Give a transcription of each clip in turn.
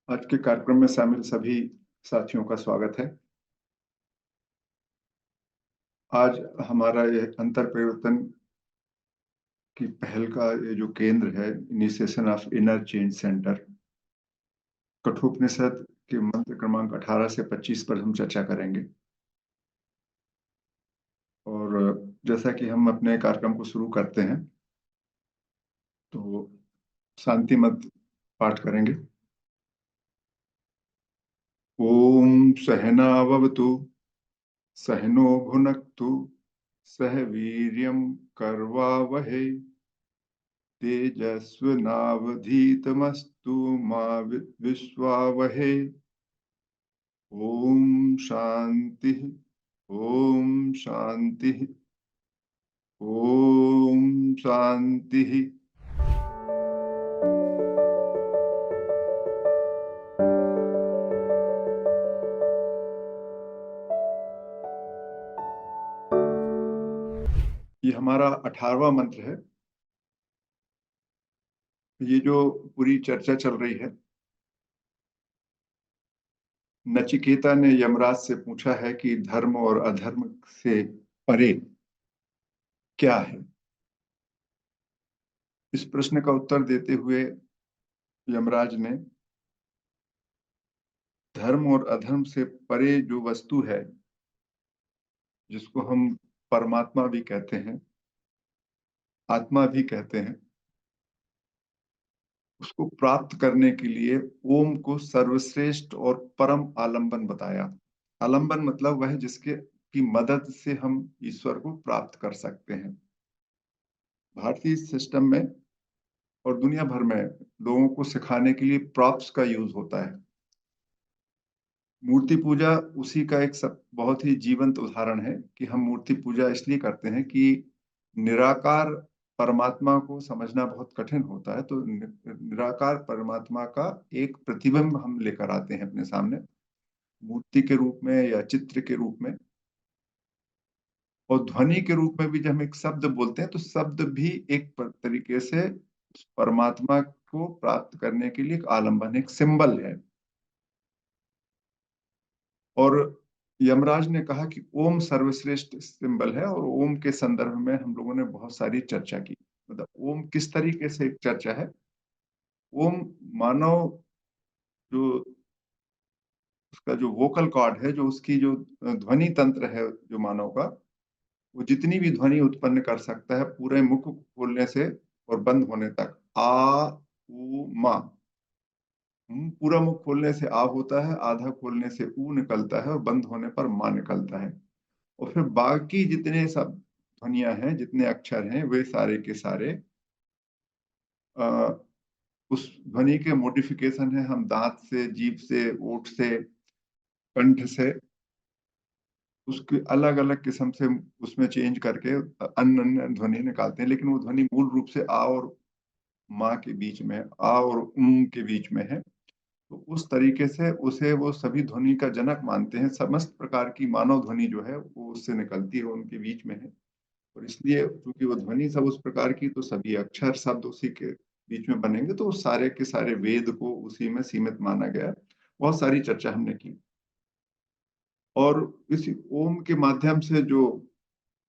आज के कार्यक्रम में शामिल सभी साथियों का स्वागत है। आज हमारा ये अंतर परिवर्तन की पहल का ये जो केंद्र है, initiation of inner change centre, Kathopanishad के मंत्र क्रमांक 18 से 25 पर हम चर्चा करेंगे। और जैसा कि हम अपने कार्यक्रम को शुरू करते हैं, तो शांति मंत्र पाठ करेंगे। ओम सहनाववतु सहनो भुनक्तु सह वीर्यं करवावहै तेजस्विनावधीतमस्तु मा विद्विषावहै। ओम शांति, ओम शांति, ओम शांति। ये हमारा 18वां मंत्र है। ये जो पूरी चर्चा चल रही है, नचिकेता ने यमराज से पूछा है कि धर्म और अधर्म से परे क्या है। इस प्रश्न का उत्तर देते हुए यमराज ने धर्म और अधर्म से परे जो वस्तु है, जिसको हम परमात्मा भी कहते हैं, आत्मा भी कहते हैं, उसको प्राप्त करने के लिए ओम को सर्वश्रेष्ठ और परम आलंबन बताया। आलंबन मतलब वह जिसके की मदद से हम ईश्वर को प्राप्त कर सकते हैं। भारतीय सिस्टम में और दुनिया भर में लोगों को सिखाने के लिए प्रॉप्स का यूज होता है। मूर्ति पूजा उसी का एक बहुत ही जीवंत उदाहरण है कि हम मूर्ति पूजा इसलिए करते हैं कि निराकार परमात्मा को समझना बहुत कठिन होता है, तो निराकार परमात्मा का एक प्रतिबिंब हम लेकर आते हैं अपने सामने, मूर्ति के रूप में या चित्र के रूप में। और ध्वनि के रूप में भी जब हम एक शब्द बोलते हैं, तो शब्द भी एक तरीके से परमात्मा को प्राप्त करने के लिए एक आलंबन, एक सिंबल है। और यमराज ने कहा कि ओम सर्वश्रेष्ठ सिंबल है, और ओम के संदर्भ में हम लोगों ने बहुत सारी चर्चा की। मतलब ओम किस तरीके से एक चर्चा है। ओम मानव जो उसका जो वोकल कॉर्ड है, जो उसकी जो ध्वनि तंत्र है जो मानव का, वो जितनी भी ध्वनि उत्पन्न कर सकता है पूरे मुख खोलने से और बंद होने तक, आ उ मा। पूरा मुख खोलने से आ होता है, आधा खोलने से ऊ निकलता है, और बंद होने पर मा निकलता है। और फिर बाकी जितने सब ध्वनियां हैं, जितने अक्षर हैं, वे सारे के सारे आ, उस ध्वनि के मॉडिफिकेशन है। हम दांत से, जीभ से, ओठ से, कंठ से उसके अलग अलग किस्म से उसमें चेंज करके अन्य अन्य ध्वनि निकालते हैं, लेकिन वो ध्वनि मूल रूप से आ और माँ के बीच में, आ और के बीच में है। तो उस तरीके से उसे वो सभी ध्वनि का जनक मानते हैं। समस्त प्रकार की मानव ध्वनि जो है वो उससे निकलती है, उनके बीच में है। और इसलिए क्योंकि वो ध्वनि सब उस प्रकार की, तो सभी अक्षर शब्द उसी के बीच में बनेंगे, तो सारे के सारे वेद को उसी में सीमित माना गया। बहुत सारी चर्चा हमने की। और इसी ओम के माध्यम से जो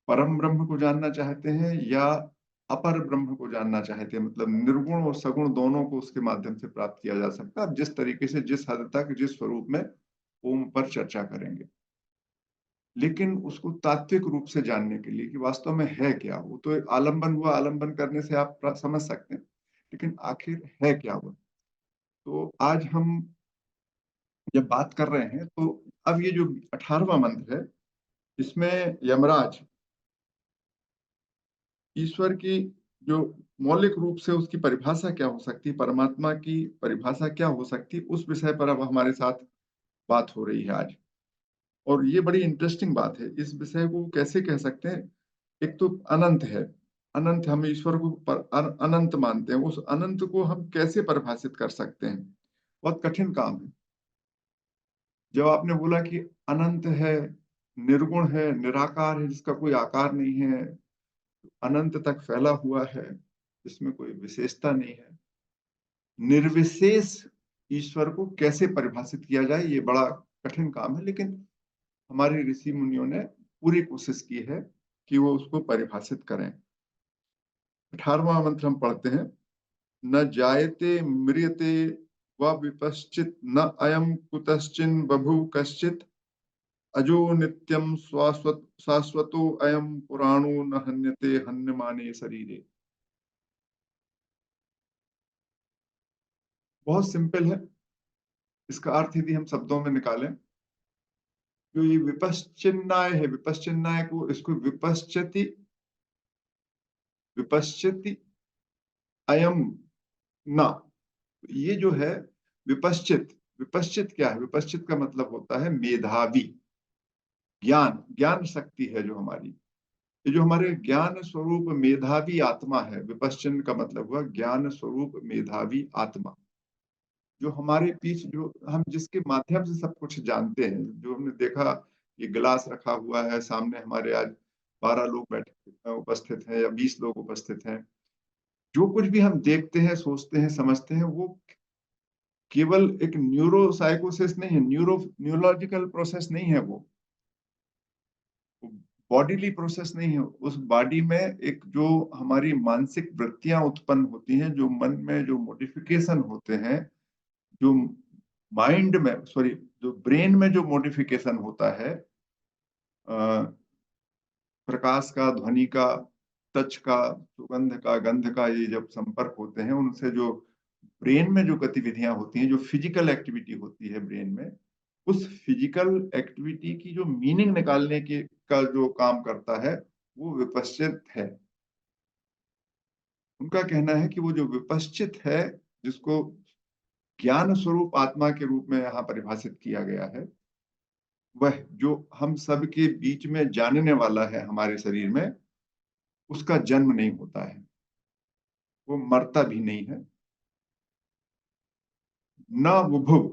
परम ब्रह्म को जानना चाहते हैं या अपर ब्रह्म को जानना चाहते हैं, मतलब निर्गुण और सगुण दोनों को उसके माध्यम से प्राप्त किया जा सकता है। अब जिस तरीके से, जिस हद तक, जिस स्वरूप में ओम पर चर्चा करेंगे, लेकिन उसको तात्विक रूप से जानने के लिए कि वास्तव में है क्या, वो तो एक आलंबन हुआ, आलंबन करने से आप समझ सकते हैं, लेकिन आखिर है क्या वो। तो आज हम जब बात कर रहे हैं, तो अब ये जो 18वां मंत्र है, इसमें यमराज ईश्वर की जो मौलिक रूप से उसकी परिभाषा क्या हो सकती है, परमात्मा की परिभाषा क्या हो सकती है, उस विषय पर अब हमारे साथ बात हो रही है आज। और ये बड़ी इंटरेस्टिंग बात है। इस विषय को कैसे कह सकते हैं। एक तो अनंत है, अनंत, हम ईश्वर को अनंत मानते हैं। उस अनंत को हम कैसे परिभाषित कर सकते हैं, बहुत कठिन काम है। जब आपने बोला कि अनंत है, निर्गुण है, निराकार है, जिसका कोई आकार नहीं है, अनंत तक फैला हुआ है, इसमें कोई विशेषता नहीं है, निर्विशेष ईश्वर को कैसे परिभाषित किया जाए, ये बड़ा कठिन काम है, लेकिन हमारे ऋषि मुनियों ने पूरी कोशिश की है कि वो उसको परिभाषित करें। 18वां मंत्र हम पढ़ते हैं। न जायते म्रियते व विपश्चित, न अयम कुतश्चिन बभुव कश्चित, अजो नित्यम शाश्वतो अयम पुराणो न हन्यते हन्यमाने शरीरे। बहुत सिंपल है। इसका अर्थ यदि हम शब्दों में निकालें, जो ये विपश्चिन्नाय है, विपश्चिन्नाय को, इसको विपश्चति, विपश्चिति अयम न, ये जो है विपश्चित, विपश्चित क्या है? विपश्चित का मतलब होता है मेधावी, ज्ञान, ज्ञान शक्ति है जो हमारी, ये जो हमारे ज्ञान स्वरूप मेधावी आत्मा है। विपश्चिन का मतलब हुआ ज्ञान स्वरूप मेधावी आत्मा, जो हमारे बीच, जो हम जिसके माध्यम से सब कुछ जानते हैं, जो हमने देखा, ये गिलास रखा हुआ है सामने हमारे, आज 12 लोग बैठे उपस्थित हैं या 20 लोग उपस्थित हैं। जो कुछ भी हम देखते हैं, सोचते हैं, समझते हैं, वो केवल एक न्यूरोसाइकोसिस नहीं है, न्यूरोलॉजिकल प्रोसेस नहीं है, वो बॉडीली प्रोसेस नहीं है। उस बॉडी में एक जो हमारी मानसिक वृत्तियां उत्पन्न होती हैं, जो मन में जो मॉडिफिकेशन होते हैं, जो माइंड में, सॉरी, जो ब्रेन में जो मॉडिफिकेशन होता है, प्रकाश का, ध्वनि का, टच का, सुगंध का, गंध का, ये जब संपर्क होते हैं, उनसे जो ब्रेन में जो गतिविधियां होती हैं, जो फिजिकल एक्टिविटी होती है ब्रेन में, उस फिजिकल एक्टिविटी की जो मीनिंग निकालने की का जो काम करता है, वो विपश्चित है। उनका कहना है कि वो जो विपश्चित है, जिसको ज्ञान स्वरूप आत्मा के रूप में यहाँ परिभाषित किया गया है, वह जो हम सब के बीच में जानने वाला है हमारे शरीर में, उसका जन्म नहीं होता है, वो मरता भी नहीं है। न बुभुव,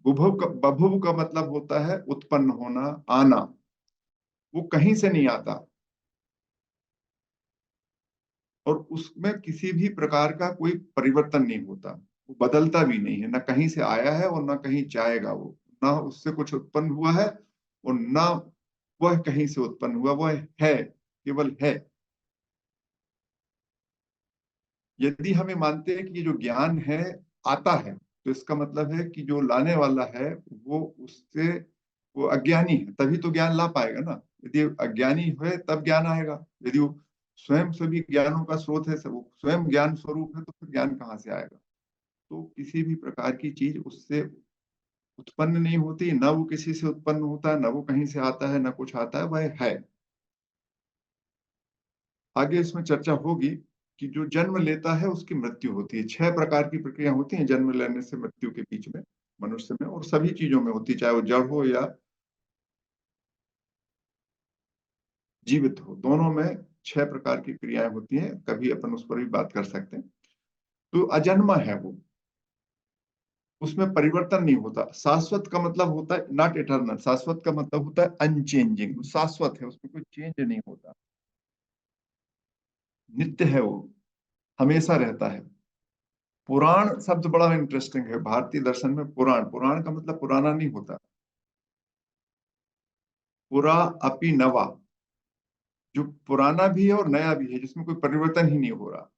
बभुव का मतलब होता है उत्पन्न होना, आना, वो कहीं से नहीं आता, और उसमें किसी भी प्रकार का कोई परिवर्तन नहीं होता, वो बदलता भी नहीं है, ना कहीं से आया है और ना कहीं जाएगा वो, ना उससे कुछ उत्पन्न हुआ है और ना वह कहीं से उत्पन्न हुआ, वह है, केवल है। यदि हमें मानते हैं कि ये जो ज्ञान है आता है, तो इसका मतलब है कि जो लाने वाला है वो उससे, वो अज्ञानी है, तभी तो ज्ञान ला पाएगा ना। यदि अज्ञानी है तब ज्ञान आएगा। यदि वो स्वयं सभी ज्ञानों का स्रोत है, सब वो स्वयं ज्ञान स्वरूप है, तो फिर ज्ञान कहाँ से आएगा? तो किसी भी प्रकार की चीज उससे उत्पन्न नहीं होती, ना वो किसी से उत्पन्न होता है, ना वो कहीं से आता है, ना कुछ आता है, वह है। आगे इसमें चर्चा होगी कि जो जन्म लेता है उसकी मृत्यु होती है। 6 प्रकार की प्रक्रिया होती हैं जन्म लेने से मृत्यु के बीच में, मनुष्य में और सभी चीजों में होती है, चाहे वो जड़ हो या जीवित हो, दोनों में 6 प्रकार की क्रियाएं होती हैं। कभी अपन उस पर भी बात कर सकते हैं। तो अजन्मा है वो, उसमें परिवर्तन नहीं होता। शाश्वत का मतलब होता है नॉट इटर्नल, शाश्वत का मतलब होता है अनचेंजिंग, शाश्वत है, उसमें कोई चेंज नहीं होता, नित्य है वो, हमेशा रहता है। पुराण शब्द बड़ा इंटरेस्टिंग है भारतीय दर्शन में। पुराण, पुराण का मतलब पुराना नहीं होता, पुरा अपि नवा, जो पुराना भी है और नया भी है, जिसमें कोई परिवर्तन ही नहीं हो रहा।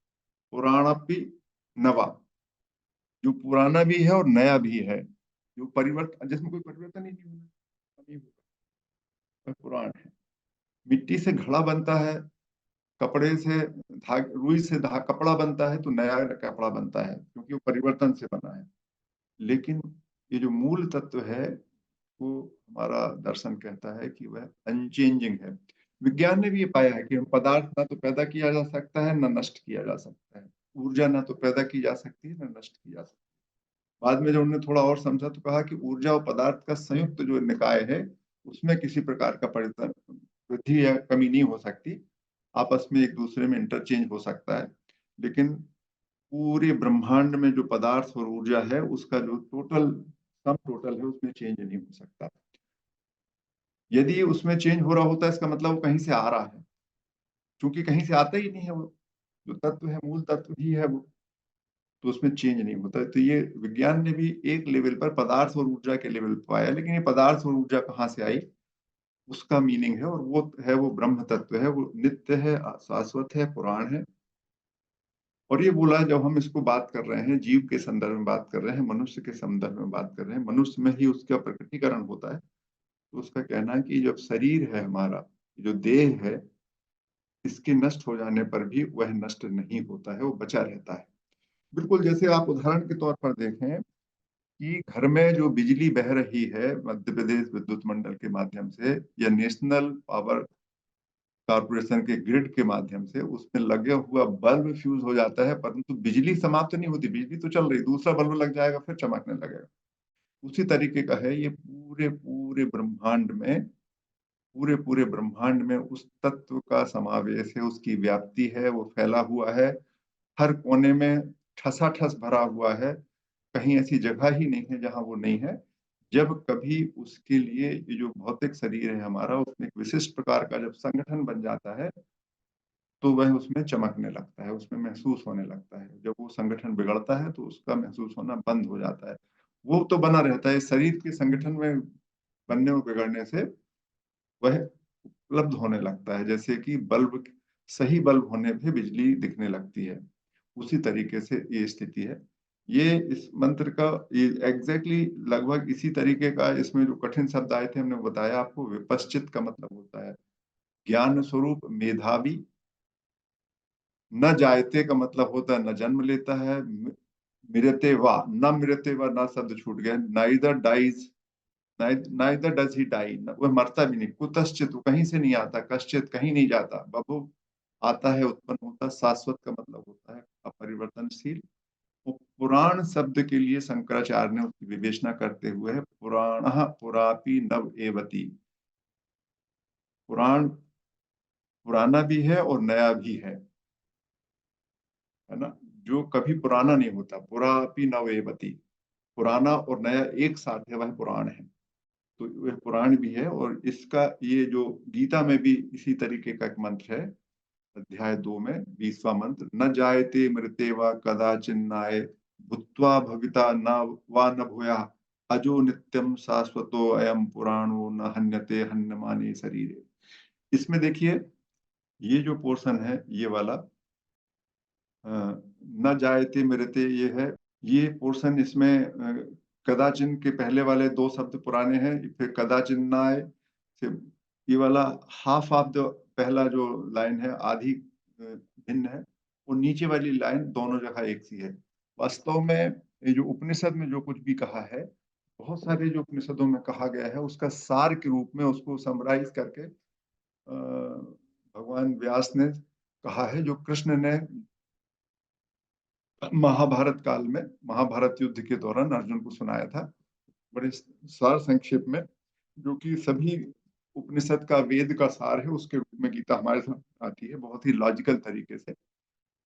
पुराण अपि नवा, जो पुराना भी है और नया भी है, जो परिवर्तन, जिसमें कोई परिवर्तन ही नहीं हो रहा, नहीं होगा, वह पुराण है। मिट्टी से घड़ा बनता है, कपड़े से रुई से कपड़ा बनता है, तो नया कपड़ा बनता है क्योंकि वो परिवर्तन से बना है। लेकिन ये जो मूल तत्व है, वो हमारा दर्शन कहता है कि वह अनचेंजिंग है। विज्ञान ने भी ये पाया है कि हम पदार्थ ना तो पैदा किया जा सकता है, ना नष्ट किया जा सकता है। ऊर्जा ना तो पैदा की जा सकती है, ना नष्ट की जा सकती है। बाद में जब उन्होंने थोड़ा और समझा, तो कहा कि ऊर्जा और पदार्थ का संयुक्त जो निकाय है, उसमें किसी प्रकार का परिवर्तन, वृद्धि या कमी नहीं हो सकती। आपस में एक दूसरे में इंटरचेंज हो सकता है, लेकिन पूरे ब्रह्मांड में जो पदार्थ और ऊर्जा है, उसका जो टोटल सम टोटल है, उसमें चेंज नहीं हो सकता। यदि उसमें चेंज हो रहा होता है, इसका मतलब वो कहीं से आ रहा है, क्योंकि कहीं से आता ही नहीं है वो, जो तत्व है मूल तत्व ही है वो। तो उसमें चेंज नहीं होता। तो ये विज्ञान ने भी एक लेवल पर पदार्थ और ऊर्जा के लेवल पर पाया, लेकिन ये पदार्थ और ऊर्जा कहाँ से आई, उसका मीनिंग है, और वो है, वो ब्रह्म तत्व है, वो नित्य है, शाश्वत है, पुराण है। और ये बोला, जब हम इसको बात कर रहे हैं, जीव के संदर्भ में बात कर रहे हैं, मनुष्य के संदर्भ में बात कर रहे हैं, मनुष्य में ही उसका प्रकटीकरण होता है, तो उसका कहना है कि जब शरीर है हमारा, जो देह है, इसके नष्ट हो जाने पर भी वह नष्ट नहीं होता है, वो बचा रहता है। बिल्कुल जैसे आप उदाहरण के तौर पर देखें कि घर में जो बिजली बह रही है मध्य प्रदेश विद्युत मंडल के माध्यम से या नेशनल पावर कॉर्पोरेशन के ग्रिड के माध्यम से, उसमें लगे हुआ बल्ब फ्यूज हो जाता है, परंतु बिजली समाप्त नहीं होती, बिजली तो चल रही, दूसरा बल्ब लग जाएगा, फिर चमकने लगेगा। उसी तरीके का है ये पूरे पूरे ब्रह्मांड में, पूरे पूरे ब्रह्मांड में उस तत्व का समावेश है, उसकी व्याप्ति है, वो फैला हुआ है, हर कोने में ठसाठस भरा हुआ है, कहीं ऐसी जगह ही नहीं है जहां वो नहीं है। जब कभी उसके लिए ये जो भौतिक शरीर है हमारा, उसमें एक विशिष्ट प्रकार का जब संगठन बन जाता है, तो वह उसमें चमकने लगता है, उसमें महसूस होने लगता है। जब वो संगठन बिगड़ता है तो उसका महसूस होना बंद हो जाता है। वो तो बना रहता है, शरीर के संगठन में बनने और बिगड़ने से वह उपलब्ध होने लगता है। जैसे कि बल्ब, सही बल्ब होने पे बिजली दिखने लगती है, उसी तरीके से ये स्थिति है। ये इस मंत्र का ये एग्जैक्टली लगभग इसी तरीके का, इसमें जो कठिन शब्द आए थे हमने बताया आपको। विपश्चित का मतलब होता है ज्ञान स्वरूप, मेधावी। न जायते का मतलब होता है न जन्म लेता है। मृत्य वा, न मृत्य वा, न शब्द छूट गया, neither dies, neither does he die, वह मरता भी नहीं। कुतश्चित, वो कहीं से नहीं आता, कश्चित कहीं नहीं जाता, बभु आता है, उत्पन्न होता है। शाश्वत का मतलब होता है अपरिवर्तनशील। वो पुराण शब्द के लिए शंकराचार्य ने उसकी विवेचना करते हुए है पुराण पुरापि नव एवती, पुराण पुराना भी है और नया भी है ना, जो कभी पुराना नहीं होता। पुरापि नव एवती, पुराना और नया एक साथ है, वह पुराण है। तो वह पुराण भी है। और इसका ये जो गीता में भी इसी तरीके का एक मंत्र है, अध्याय 2 में 20वां मंत्र, न जायते मृते वा कदाचिन्नाय भूत्वा भविता न वा न भूया अजो नित्यम शाश्वतो अयम पुराणो न हन्यते हन्यमाने शरीरे। इसमें देखिए, ये जो पोर्शन है ये वाला, न जायते मृते, ये है, ये पोर्शन इसमें कदाचिन के पहले वाले दो शब्द पुराने हैं, फिर कदाचिन्नाय से ये वाला हाफ ऑफ द पहला जो लाइन है आधी भिन्न है, और नीचे वाली लाइन दोनों जगह एक सी है। वास्तव में ये जो उपनिषद में जो कुछ भी कहा है, बहुत सारे जो उपनिषदों में कहा गया है, उसका सार के रूप में उसको समराइज करके भगवान व्यास ने कहा है, जो कृष्ण ने महाभारत काल में, महाभारत युद्ध के दौरान अर्जुन को सुनाया था, बड़े सार संक्षेप में, जो कि सभी उपनिषद का, वेद का सार है, उसके रूप में गीता हमारे साथ आती है, बहुत ही लॉजिकल तरीके से,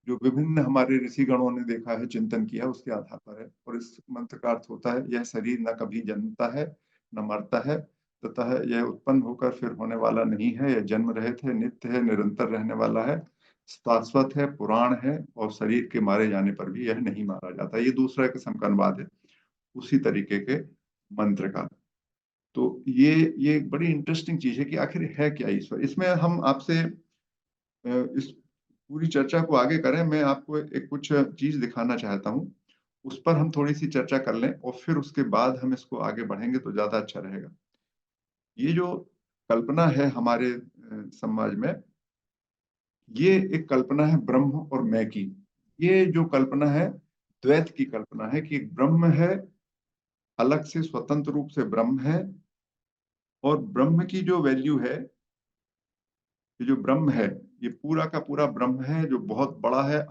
जो विभिन्न हमारे ऋषि गणों ने देखा है, चिंतन किया, उसके आधार पर है। और इस मंत्र का अर्थ होता है, यह शरीर न कभी जन्मता है न मरता है, तथा यह उत्पन्न होकर फिर होने वाला नहीं है, यह जन्म रहित है, नित्य है, निरंतर रहने वाला है, शाश्वत है, पुराण है, और शरीर के मारे जाने पर भी यह नहीं मारा जाता। ये दूसरा किस्म का अनुवाद है उसी तरीके के मंत्र का। तो ये एक बड़ी इंटरेस्टिंग चीज है कि आखिर है क्या ईश्वर। इसमें हम आपसे इस पूरी चर्चा को आगे करें, मैं आपको एक कुछ चीज दिखाना चाहता हूँ, उस पर हम थोड़ी सी चर्चा कर लें, और फिर उसके बाद हम इसको आगे बढ़ेंगे तो ज्यादा अच्छा रहेगा। ये जो कल्पना है हमारे समाज में, ये एक कल्पना है ब्रह्म और मैं की। ये जो कल्पना है, द्वैत की कल्पना है, कि एक ब्रह्म है, अलग से स्वतंत्र रूप से ब्रह्म है, और ब्रह्म की जो वैल्यू है, ये जो ब्रह्म है, ये पूरा का पूरा ब्रह्म है, जो बहुत बड़ा है,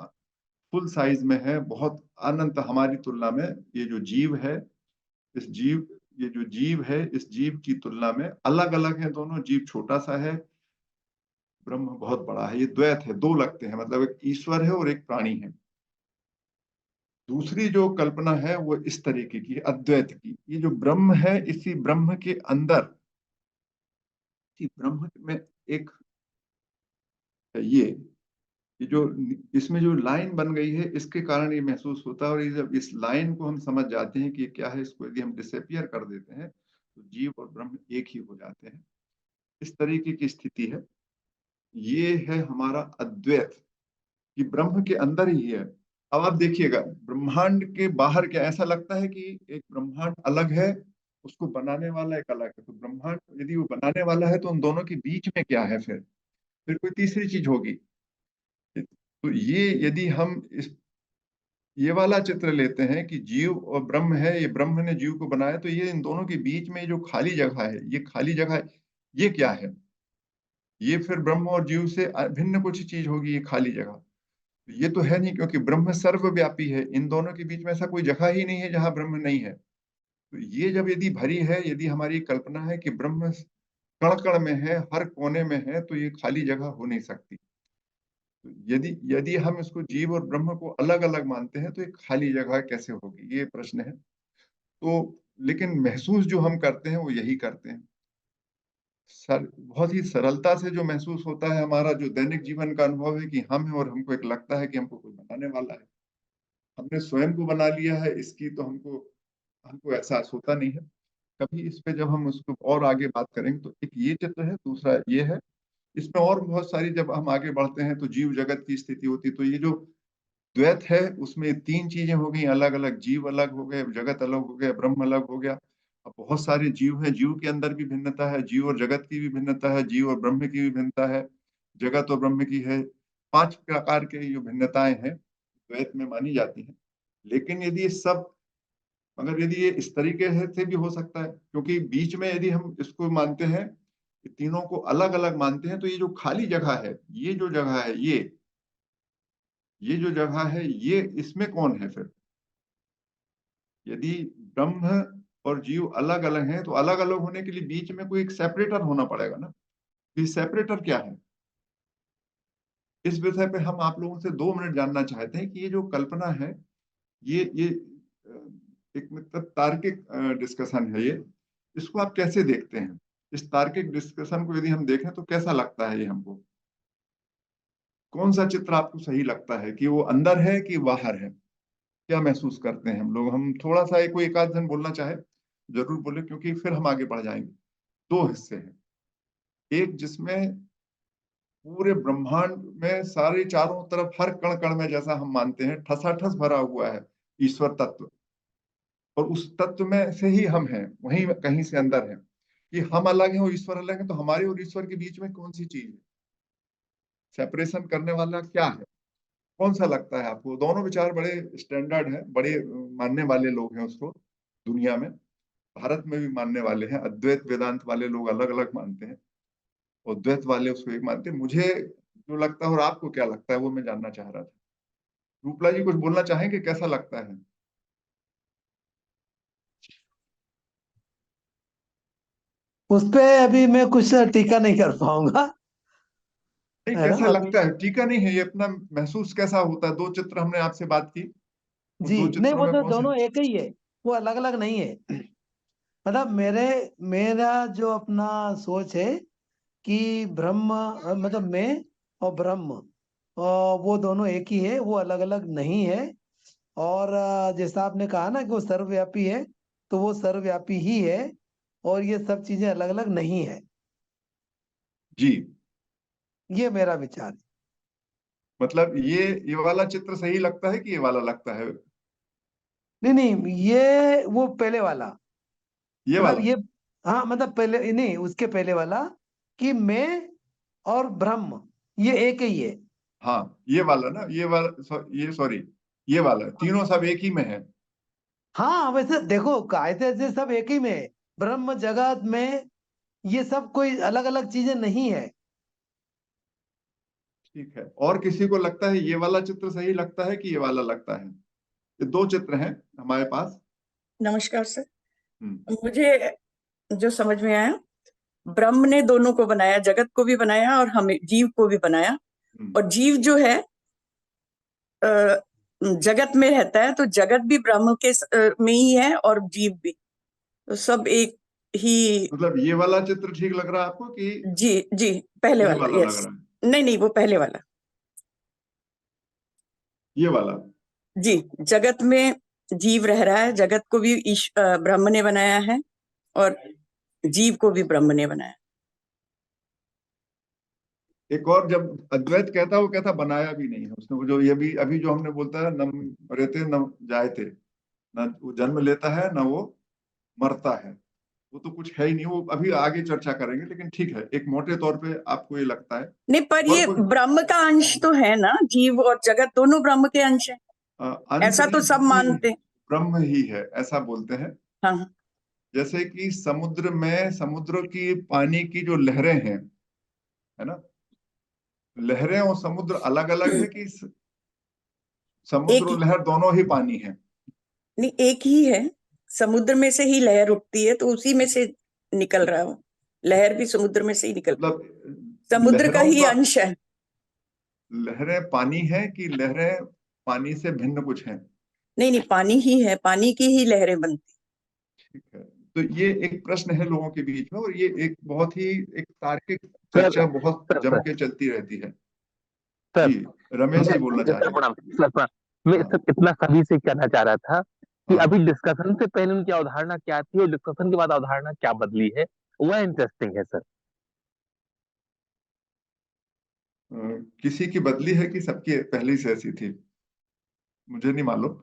फुल साइज में है, बहुत अनंत। हमारी तुलना में ये जो जीव है, इस जीव ये जो जीव है, इस जीव की तुलना में अलग अलग है दोनों। जीव छोटा सा है, ब्रह्म बहुत बड़ा है। ये द्वैत है, दो लगते हैं, मतलब एक ईश्वर है और एक प्राणी है। दूसरी जो कल्पना है वो इस तरीके की, अद्वैत की। ये जो ब्रह्म है, इसी ब्रह्म के अंदर, इसी ब्रह्म में एक है ये ये जो इसमें जो लाइन बन गई है इसके कारण ये महसूस होता है, और ये जब इस लाइन को हम समझ जाते हैं कि ये क्या है, इसको यदि हम डिसअपियर कर देते हैं तो जीव और ब्रह्म एक ही हो जाते हैं। इस तरीके की स्थिति है। ये है हमारा अद्वैत, कि ब्रह्म के अंदर ही है। अब आप देखिएगा, ब्रह्मांड के बाहर क्या ऐसा लगता है कि एक ब्रह्मांड अलग है, उसको बनाने वाला एक अलग है। तो ब्रह्मांड यदि वो बनाने वाला है तो उन दोनों के बीच में क्या है? फिर कोई तीसरी चीज होगी। तो ये यदि हम इस ये वाला चित्र लेते हैं कि जीव और ब्रह्म है, ये ब्रह्म ने जीव को बनाया, तो ये इन दोनों के बीच में जो खाली जगह है, ये खाली जगह ये क्या है? ये फिर ब्रह्म और जीव से भिन्न कुछ चीज होगी, ये खाली जगह। ये तो है नहीं, क्योंकि ब्रह्म सर्वव्यापी है, इन दोनों के बीच में ऐसा कोई जगह ही नहीं है जहां ब्रह्म नहीं है। तो ये जब यदि भरी है, यदि हमारी कल्पना है कि ब्रह्म कण कण में है, हर कोने में है, तो ये खाली जगह हो नहीं सकती। तो यदि यदि हम इसको जीव और ब्रह्म को अलग अलग मानते हैं तो ये खाली जगह कैसे होगी, ये प्रश्न है। तो लेकिन महसूस जो हम करते हैं वो यही करते हैं। बहुत ही सरलता से जो महसूस होता है, हमारा जो दैनिक जीवन का अनुभव है कि हम हैं, और हमको एक लगता है कि हमको कोई बनाने वाला है, हमने स्वयं को बना लिया है, इसकी तो हमको हमको एहसास होता नहीं है कभी। इस पे जब हम उसको और आगे बात करेंगे तो एक ये चित्र है, दूसरा ये है। इसमें और बहुत सारी, जब हम आगे बढ़ते हैं तो जीव जगत की स्थिति होती है। तो ये जो द्वैत है उसमें तीन चीजें हो गई अलग अलग, जीव अलग हो गए, जगत अलग हो गया, ब्रह्म अलग हो गया। अब बहुत सारे जीव हैं, जीव के अंदर भी भिन्नता है, जीव और जगत की भी भिन्नता है, जीव और ब्रह्म की भी भिन्नता है, जगत और ब्रह्म की है। पांच प्रकार के जो भिन्नताएं हैं द्वैत में मानी जाती हैं। लेकिन यदि ये सब, अगर यदि ये इस तरीके से भी हो सकता है, क्योंकि बीच में यदि हम इसको मानते हैं, तीनों को अलग अलग मानते हैं, तो ये जो खाली जगह है, ये जो जगह है, ये जो जगह है, ये इसमें कौन है फिर? यदि ब्रह्म और जीव अलग अलग हैं तो अलग अलग होने के लिए बीच में कोई एक सेपरेटर होना पड़ेगा ना। ये सेपरेटर क्या है? इस विषय पे हम आप लोगों से 2 मिनट जानना चाहते हैं कि ये जो कल्पना है, ये एक मतलब तार्किक डिस्कशन है ये। इसको आप कैसे देखते हैं? इस तार्किक डिस्कशन को यदि हम देखें तो कैसा लगता है ये हमको? कौन सा चित्र आपको सही लगता है, कि वो अंदर है कि बाहर है? क्या महसूस करते हैं हम लोग? हम थोड़ा सा कोई एक आध जन बोलना चाहे जरूर बोले, क्योंकि फिर हम आगे बढ़ जाएंगे। दो हिस्से हैं, एक जिसमें पूरे ब्रह्मांड में सारे चारों तरफ हर कण कण में, जैसा हम मानते हैं, ठसाठस भरा हुआ है ईश्वर तत्व, और उस तत्व में से ही हम हैं, वहीं कहीं से अंदर है। कि हम अलग हैं और ईश्वर अलग है, तो हमारे और ईश्वर के बीच में कौन सी चीज है? सेपरेशन करने वाला क्या है? कौन सा लगता है आपको? दोनों विचार बड़े स्टैंडर्ड हैं, बड़े मानने वाले लोग हैं उसको दुनिया में। भारत में भी मानने वाले हैं। अद्वैत वेदांत वाले लोग अलग अलग मानते हैं, और द्वैत वाले उसको एक मानते हैं। मुझे जो लगता है और आपको क्या लगता है वो मैं जानना चाह रहा था। रूपला जी कुछ बोलना चाहेंगे, कैसा लगता है? उस पे अभी मैं कुछ टीका नहीं कर पाऊंगा। नहीं, है ना कैसा अभी। लगता है? टीका नहीं है ये, अपना महसूस कैसा होता है? दो चित्र हमने आपसे बात की, उन जी दो नहीं, चित्रों वो में तो कौन से? दोनों एक ही है, वो अलग अलग नहीं है। मतलब मेरा जो अपना सोच है कि ब्रह्म, मतलब मैं और ब्रह्म, वो दोनों एक ही है, वो अलग अलग नहीं है। और जैसा आपने कहा ना कि वो सर्वव्यापी है, तो वो सर्वव्यापी ही है, और ये सब चीजें अलग अलग नहीं है। जी, ये मेरा विचार है। मतलब ये वाला चित्र सही लगता है कि ये वाला लगता है? नहीं नहीं, ये वो पहले वाला, ये मतलब वाला। ये, हाँ मतलब पहले नहीं, उसके पहले वाला, कि मैं और ब्रह्म ये एक ही है। हाँ, ये वाला ना, ये वाला ये सॉरी, ये वाला तीनों सब एक ही में है। हाँ वैसे देखो, कायदे से सब एक ही में है। ब्रह्म जगत में ये सब कोई अलग अलग चीजें नहीं है। ठीक है, और किसी को लगता है ये वाला चित्र सही लगता है कि ये वाला लगता है? ये दो चित्र हैं हमारे पास। नमस्कार सर। हम्म। मुझे जो समझ में आया, ब्रह्म ने दोनों को बनाया, जगत को भी बनाया और हमें जीव को भी बनाया। हम्म। और जीव जो है जगत में रहता है, तो जगत भी ब्रह्म के में ही है और जीव भी, तो सब एक ही। मतलब ये वाला चित्र ठीक लग रहा है आपको कि जी जी, पहले ये वाला, वाला लग यस। रहा है? नहीं नहीं, वो पहले वाला। ये वाला। जी, जगत में जीव रह रहा है, जगत को भी ब्रह्म ने बनाया है और जीव को भी ब्रह्म ने बनाया। एक और जब अद्वैत कहता वो कहता बनाया भी नहीं है उसने। वो जो ये भी अभी जो हमने बोलता है, न मरते न जायते, न वो जन्म लेता है न वो मरता है, वो तो कुछ है ही नहीं। वो अभी आगे चर्चा करेंगे, लेकिन ठीक है, एक मोटे तौर पे आपको ये लगता है। नहीं, पर और ये कोई ब्रह्म का अंश तो है ना, जीव और जगत दोनों ब्रह्म के अंश है, ऐसा तो अंतरी सब मानते हैं। ब्रह्म ही है, ऐसा बोलते हैं। हाँ हाँ। जैसे कि समुद्र में, समुद्र की पानी की जो लहरें हैं, है ना, लहरें और समुद्र अलग अलग है कि समुद्र एक और ही, लहर दोनों ही पानी है? नहीं एक ही है, समुद्र में से ही लहर उठती है तो उसी में से निकल रहा हो, लहर भी समुद्र में से ही निकल, मतलब समुद्र का लहरों ही का, अंश है। लहरें पानी है कि लहरें पानी से भिन्न कुछ हैं? नहीं नहीं, पानी ही है, पानी की ही लहरें बनती। ठीक है। तो ये एक प्रश्न है लोगों के बीच में, और ये एक बहुत ही एक तार्किक सर चर्चा बहुत सर जम सर के चलती रहती है। सर जी, रमेश मैं जी बोलना चाह सर रहे हैं। प्रणाम सर प्रणाम। मैं हाँ सर इतना सभी से कहना चाह रहा था कि हाँ। अभी डिस्कशन से पहले उनकी अवधारणा क्या थी और डिस्कशन के बाद अवधारणा क्या बदली है, वह इंटरेस्टिंग है सर। अ, किसी की बदली है कि सबकी पहले से ऐसी थी, मुझे नहीं मालूम।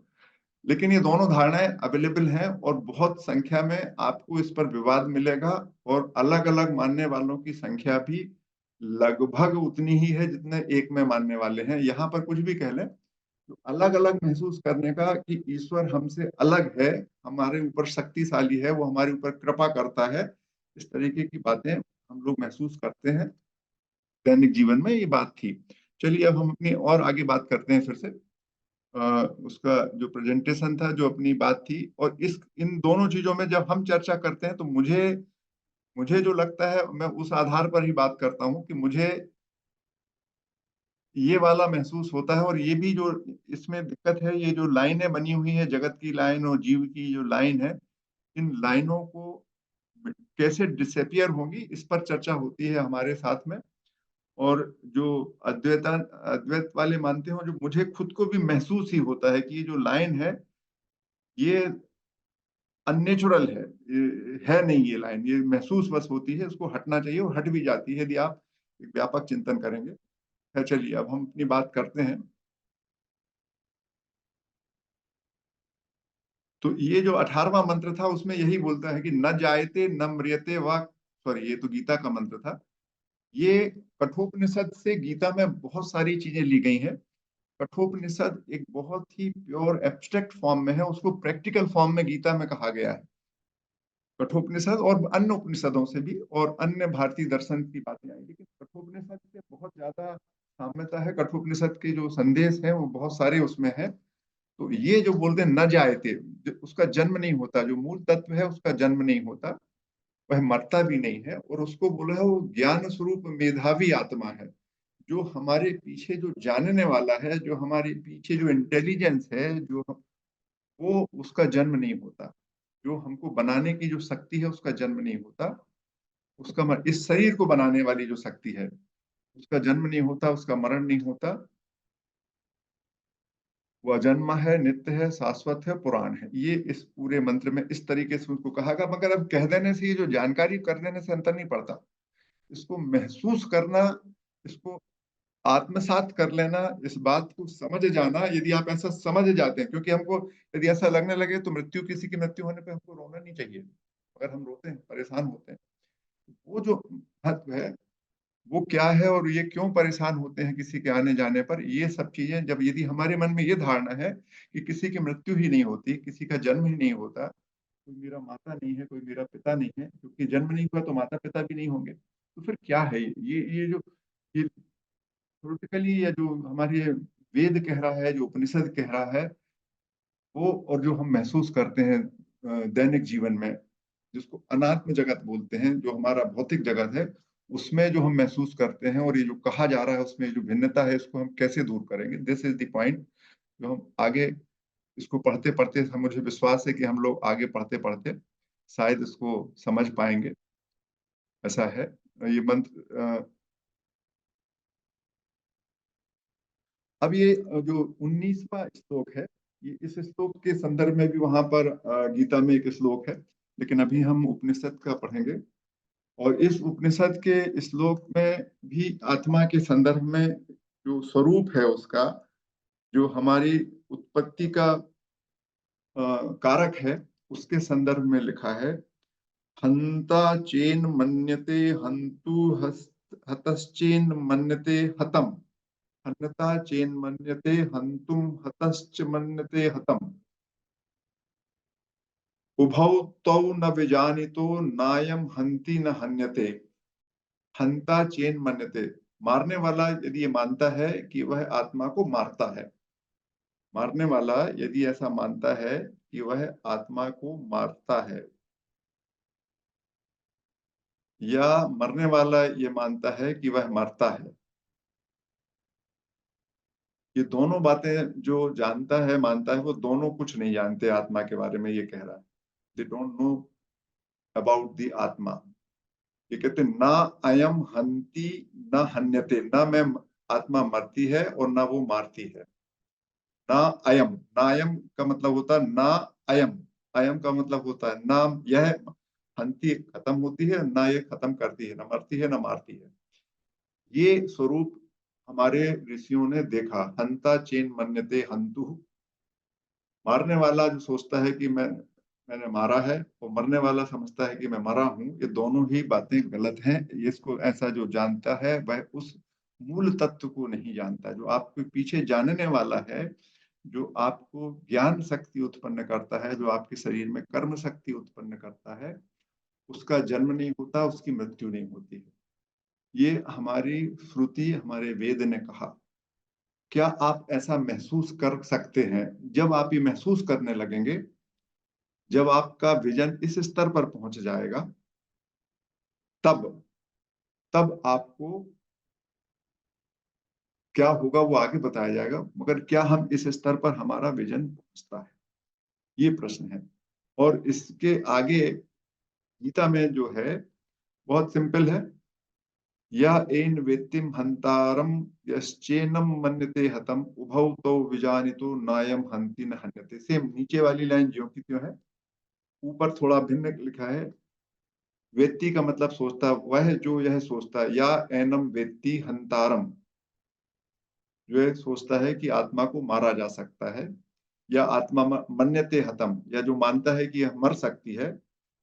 लेकिन ये दोनों धारणाएं अवेलेबल हैं, और बहुत संख्या में आपको इस पर विवाद मिलेगा। और अलग अलग मानने वालों की संख्या भी लगभग उतनी ही है जितने एक में मानने वाले हैं। यहाँ पर कुछ भी कह लें, तो अलग अलग महसूस करने का कि ईश्वर हमसे अलग है, हमारे ऊपर शक्तिशाली है, वो हमारे ऊपर कृपा करता है, इस तरीके की बातें हम लोग महसूस करते हैं दैनिक जीवन में। ये बात थी। चलिए अब हम अपनी और आगे बात करते हैं फिर से। उसका जो प्रेजेंटेशन था, जो अपनी बात थी, और इस इन दोनों चीजों में जब हम चर्चा करते हैं, तो मुझे मुझे जो लगता है, मैं उस आधार पर ही बात करता हूँ कि मुझे ये वाला महसूस होता है। और ये भी जो इसमें दिक्कत है, ये जो लाइनें बनी हुई है, जगत की लाइन और जीव की जो लाइन है, इन लाइनों को कैसे डिसअपियर होंगी, इस पर चर्चा होती है हमारे साथ में। और जो अद्वैत वाले मानते हो, जो मुझे खुद को भी महसूस ही होता है कि ये जो लाइन है, ये अननेचुरल है, है नहीं ये लाइन, ये महसूस बस होती है, इसको हटना चाहिए, और हट भी जाती है यदि आप एक व्यापक चिंतन करेंगे। खैर चलिए, अब हम अपनी बात करते हैं। तो ये जो 18वां मंत्र था, उसमें यही बोलता है कि न जायते न म्रियते व, सॉरी, ये तो गीता का मंत्र था। ये कठोपनिषद से गीता में बहुत सारी चीजें ली गई हैं। कठोपनिषद एक बहुत ही प्योर एब्स्ट्रैक्ट फॉर्म में है, उसको प्रैक्टिकल फॉर्म में गीता में कहा गया है। कठोपनिषद और अन्य उपनिषदों से भी और अन्य भारतीय दर्शन की बातें आई, लेकिन कठोपनिषद से बहुत ज्यादा साम्यता है। कठोपनिषद के जो संदेश हैं वो बहुत सारे उसमें हैं। तो ये जो बोलते हैं न जायते, उसका जन्म नहीं होता, जो मूल तत्व है उसका जन्म नहीं होता, वह मरता भी नहीं है। और उसको बोला है वो ज्ञान स्वरूप मेधावी आत्मा है, जो हमारे पीछे जो जानने वाला है, जो हमारे पीछे जो इंटेलिजेंस है, जो वो उसका जन्म नहीं होता। जो हमको बनाने की जो शक्ति है उसका जन्म नहीं होता। उसका इस शरीर को बनाने वाली जो शक्ति है उसका जन्म नहीं होता, उसका मरण नहीं होता। वो अजन्मा है, नित्य है, शाश्वत है, पुराण है। ये इस पूरे मंत्र में इस तरीके से उसको कहा गया। मगर अब कह देने से, ये जो जानकारी कर देने से अंतर नहीं पड़ता। इसको महसूस करना, इसको आत्मसात कर लेना, इस बात को समझ जाना, यदि आप ऐसा समझ जाते हैं, क्योंकि हमको यदि ऐसा लगने लगे तो मृत्यु, किसी की मृत्यु होने पे हमको रोना नहीं चाहिए, अगर हम रोते हैं, परेशान होते हैं। वो जो महत्व है वो क्या है, और ये क्यों परेशान होते हैं किसी के आने जाने पर, ये सब चीजें जब यदि हमारे मन में ये धारणा है कि किसी की मृत्यु ही नहीं होती, किसी का जन्म ही नहीं होता, कोई मेरा माता नहीं है, कोई मेरा पिता नहीं है, क्योंकि जन्म नहीं हुआ तो माता पिता भी नहीं होंगे, तो फिर क्या है ये जो ये थ्योरेटिकली, या जो हमारे वेद कह रहा है, जो उपनिषद कह रहा है, वो और जो हम महसूस करते हैं दैनिक जीवन में, जिसको अनात्म जगत बोलते हैं, जो हमारा भौतिक जगत है, उसमें जो हम महसूस करते हैं और ये जो कहा जा रहा है, उसमें जो भिन्नता है, इसको हम कैसे दूर करेंगे, दिस इज द पॉइंट। जो हम आगे इसको पढ़ते पढ़ते, हम, मुझे विश्वास है कि हम लोग आगे पढ़ते पढ़ते शायद इसको समझ पाएंगे। ऐसा है ये मंत्र। अब ये जो 19वां श्लोक है, ये इस श्लोक के संदर्भ में भी वहां पर गीता में एक श्लोक है, लेकिन अभी हम उपनिषद का पढ़ेंगे। और इस उपनिषद के श्लोक में भी आत्मा के संदर्भ में जो स्वरूप है उसका, जो हमारी उत्पत्ति का कारक है, उसके संदर्भ में लिखा है, हंता चेन मन्यते हंतु हतश्चेन मन्यते हतम, हन्यता चेन मन्यते हंतुम हतश्च मन्यते हतम, उभौ तौ न विजानितो नायम हंति न हन्यते, हंता चेन मन्यते। मारने वाला यदि ये मानता है कि वह आत्मा को मारता है, मारने वाला यदि ऐसा मानता है कि वह आत्मा को मारता है, या मरने वाला ये मानता है कि वह मरता है, ये दोनों बातें जो जानता है मानता है, वो दोनों कुछ नहीं जानते आत्मा के बारे में, ये कह रहा है। They don't know about the आत्मा। ये कहते ना अयम हंति न हन्यते, ना मैं आत्मा मरती है और ना वो मारती है। ना अयम, ना अयम का मतलब होता है ना अयम, अयम का मतलब होता है ना यह हंति खत्म होती है, ना ये खत्म करती है, ना मरती है ना मारती है। ये स्वरूप हमारे ऋषियों ने देखा। हंता चेन मन्यते हंतु, मारने वाला जो सोचता है कि मैंने मारा है, और मरने वाला समझता है कि मैं मरा हूं, ये दोनों ही बातें गलत हैं। इसको ऐसा जो जानता है वह उस मूल तत्व को नहीं जानता, जो आपके पीछे जानने वाला है, जो आपको ज्ञान शक्ति उत्पन्न करता है, जो आपके शरीर में कर्म शक्ति उत्पन्न करता है, उसका जन्म नहीं होता, उसकी मृत्यु नहीं होती है। ये हमारी श्रुति, हमारे वेद ने कहा। क्या आप ऐसा महसूस कर सकते हैं? जब आप ये महसूस करने लगेंगे, जब आपका विजन इस स्तर पर पहुंच जाएगा, तब तब आपको क्या होगा वो आगे बताया जाएगा। मगर क्या हम इस स्तर पर हमारा विजन पहुंचता है, ये प्रश्न है। और इसके आगे गीता में जो है बहुत सिंपल है, या एन वेत्तिम हंतारम यश्चेनम मन्यते हतम उभौ तो विजानितो नायम हंति न हन्यते। सेम नीचे वाली लाइन ज्यों की त्यों है, ऊपर थोड़ा भिन्न लिखा है। वेत्ति का मतलब सोचता, वह जो यह सोचता है, या एनम वेत्ति हंतारम, जो यह सोचता है कि आत्मा को मारा जा सकता है, या आत्मा मन्यते हतम, या जो मानता है कि यह मर सकती है,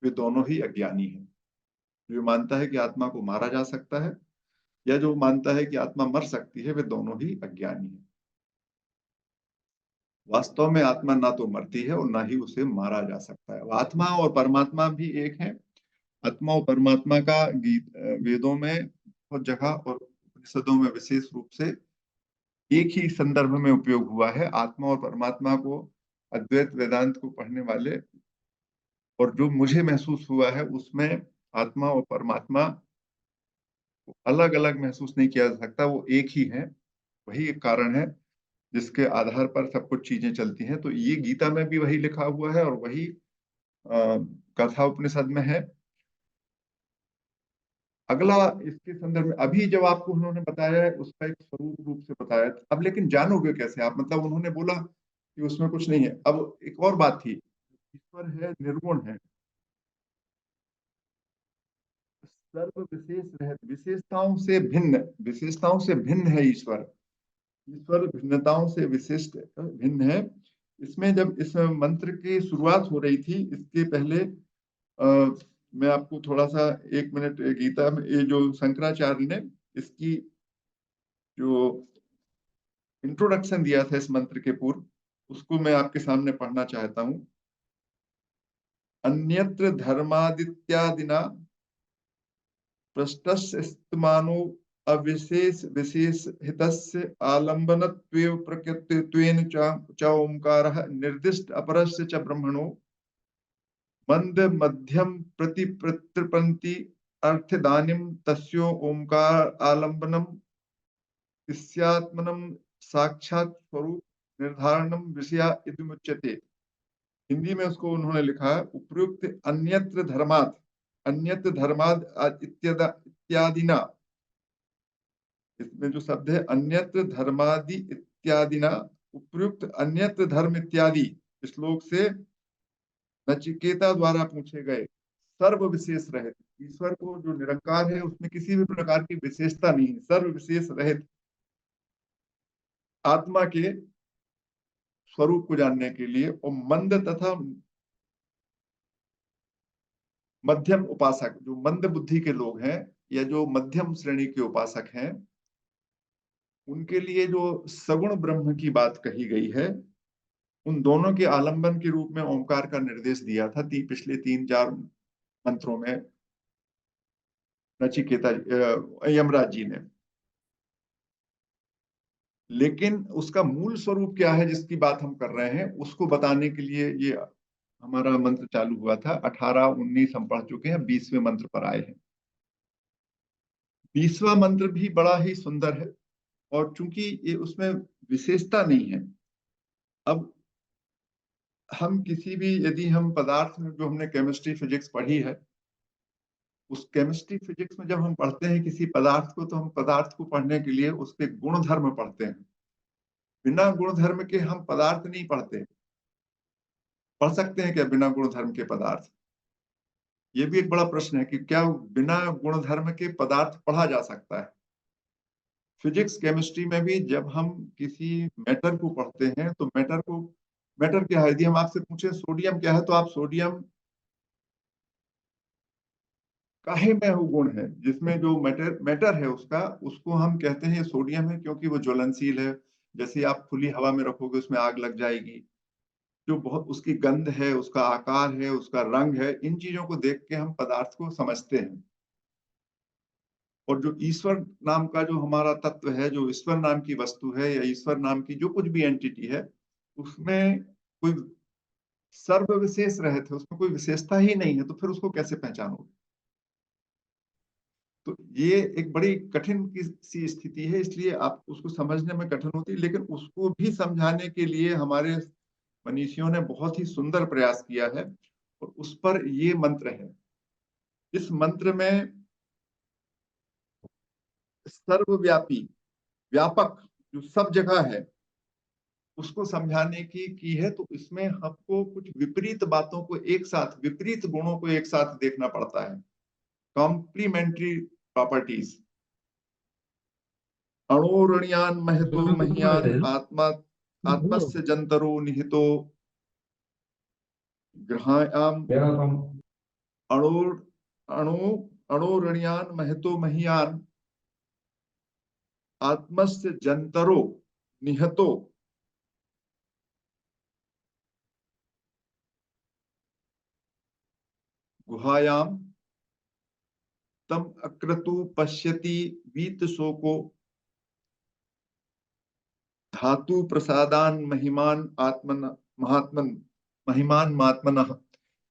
वे दोनों ही अज्ञानी हैं। जो मानता है कि आत्मा को मारा जा सकता है, या जो मानता है कि आत्मा मर सकती है, वे दोनों ही अज्ञानी हैं। वास्तव में आत्मा ना तो मरती है और ना ही उसे मारा जा सकता है। आत्मा और परमात्मा भी एक है। आत्मा और परमात्मा का वेदों में बहुत जगह और उपनिषदों में विशेष रूप से एक ही संदर्भ में उपयोग हुआ है। आत्मा और परमात्मा को अद्वैत वेदांत को पढ़ने वाले, और जो मुझे महसूस हुआ है उसमें आत्मा और परमात्मा अलग अलग महसूस नहीं किया जा सकता, वो एक ही है। वही एक कारण है जिसके आधार पर सब कुछ चीजें चलती हैं। तो ये गीता में भी वही लिखा हुआ है, और वही कथा उपनिषद में है। अगला इसके संदर्भ में अभी जब आपको उन्होंने बताया है, उसका एक स्वरूप रूप से बताया, अब लेकिन जानोगे कैसे आप? मतलब उन्होंने बोला कि उसमें कुछ नहीं है। अब एक और बात थी, ईश्वर है, निर्गुण है, सर्व विशेष रहित, विशेषताओं से भिन्न है ईश्वर। ईश्वर भिन्नताओं से विशिष्ट भिन्न है। इसमें जब इस मंत्र की शुरुआत हो रही थी, इसके पहले मैं आपको थोड़ा सा 1 मिनट गीता में ये जो शंकराचार्य ने इसकी जो इंट्रोडक्शन दिया था इस मंत्र के पूर्व, उसको मैं आपके सामने पढ़ना चाहता हूं। अन्यत्र धर्मादित्यादिना पृष्ठस्तमानो अविशेष विशेष हितस्य आलंबनत्वेव प्रकृतित्वेन च ओंकारः निर्दिष्ट अपरस्य च ब्रह्मणो मंद मध्यम प्रति प्रत्यपन्ति अर्थदानिम तस्यो ओंकार आलंबनम इस्यात्मनम साक्षात स्वरूप निर्धारणम विषया इति मुच्यते। हिंदी में उसको उन्होंने लिखा है, उपयुक्त अन्यत्र धर्माद इत्यादिना, इसमें जो शब्द है अन्यत्र धर्मादि इत्यादिना उपयुक्त अन्यत्र धर्म इत्यादि श्लोक से नचिकेता द्वारा पूछे गए सर्व विशेष रहित, ईश्वर को जो निरंकार है उसमें किसी भी प्रकार की विशेषता नहीं है, सर्व विशेष रहित आत्मा के स्वरूप को जानने के लिए, और मंद तथा मध्यम उपासक, जो मंद बुद्धि के लोग हैं या जो मध्यम श्रेणी के उपासक हैं, उनके लिए जो सगुण ब्रह्म की बात कही गई है, उन दोनों के आलंबन के रूप में ओंकार का निर्देश दिया था पिछले 3-4 मंत्रों में नचिकेता यमराज जी ने। लेकिन उसका मूल स्वरूप क्या है जिसकी बात हम कर रहे हैं, उसको बताने के लिए ये हमारा मंत्र चालू हुआ था। 18-19 हम पढ़ चुके हैं, 20वें मंत्र पर आए हैं। 20वां मंत्र भी बड़ा ही सुंदर है, और चूंकि ये उसमें विशेषता नहीं है, अब हम किसी भी, यदि हम पदार्थ में जो हमने केमिस्ट्री फिजिक्स पढ़ी है, उस केमिस्ट्री फिजिक्स में जब हम पढ़ते हैं किसी पदार्थ को, तो हम पदार्थ को पढ़ने के लिए उसके गुण धर्म पढ़ते हैं। बिना गुण धर्म के हम पदार्थ नहीं पढ़ते। पढ़ सकते हैं क्या बिना गुण धर्म के पदार्थ? ये भी एक बड़ा प्रश्न है कि क्या बिना गुण धर्म के पदार्थ पढ़ा जा सकता है? फिजिक्स केमिस्ट्री में भी जब हम किसी मैटर को पढ़ते हैं, तो मैटर क्या है? यदि हम आपसे पूछे सोडियम क्या है, तो आप सोडियम काहे में वो गुण है जिसमें जो मैटर है उसको हम कहते हैं सोडियम है, क्योंकि वो ज्वलनशील है। जैसे आप खुली हवा में रखोगे उसमें आग लग जाएगी। जो बहुत उसकी गंध है, उसका आकार है, उसका रंग है, इन चीजों को देख के हम पदार्थ को समझते हैं। और जो ईश्वर नाम का जो हमारा तत्व है, जो ईश्वर नाम की वस्तु है या ईश्वर नाम की जो कुछ भी एंटिटी है, उसमें कोई सर्व विशेष रहित है, उसमें कोई विशेषता ही नहीं है, तो फिर उसको कैसे पहचानोगे? तो ये एक बड़ी कठिन सी स्थिति है, इसलिए आप उसको समझने में कठिन होती है। लेकिन उसको भी समझाने के लिए हमारे मनीषियों ने बहुत ही सुंदर प्रयास किया है, और उस पर ये मंत्र है। इस मंत्र में सर्वव्यापी, व्यापक, जो सब जगह है, उसको समझाने की है। तो इसमें हमको कुछ विपरीत बातों को एक साथ, विपरीत गुणों को एक साथ देखना पड़ता है। Complementary properties. अणोरणीयान महतो मह्यान आत्मा आत्मस्य जंतरो निहितो ग्रहायाम अणो अणु अणोरणीयान महतो मह्यान आत्मस्य जंतरो निहतो गुहायाम तम अक्रतु पश्यति वीत शोको धातु प्रसादान महिमान आत्मन महात्मन महिमान महात्मन।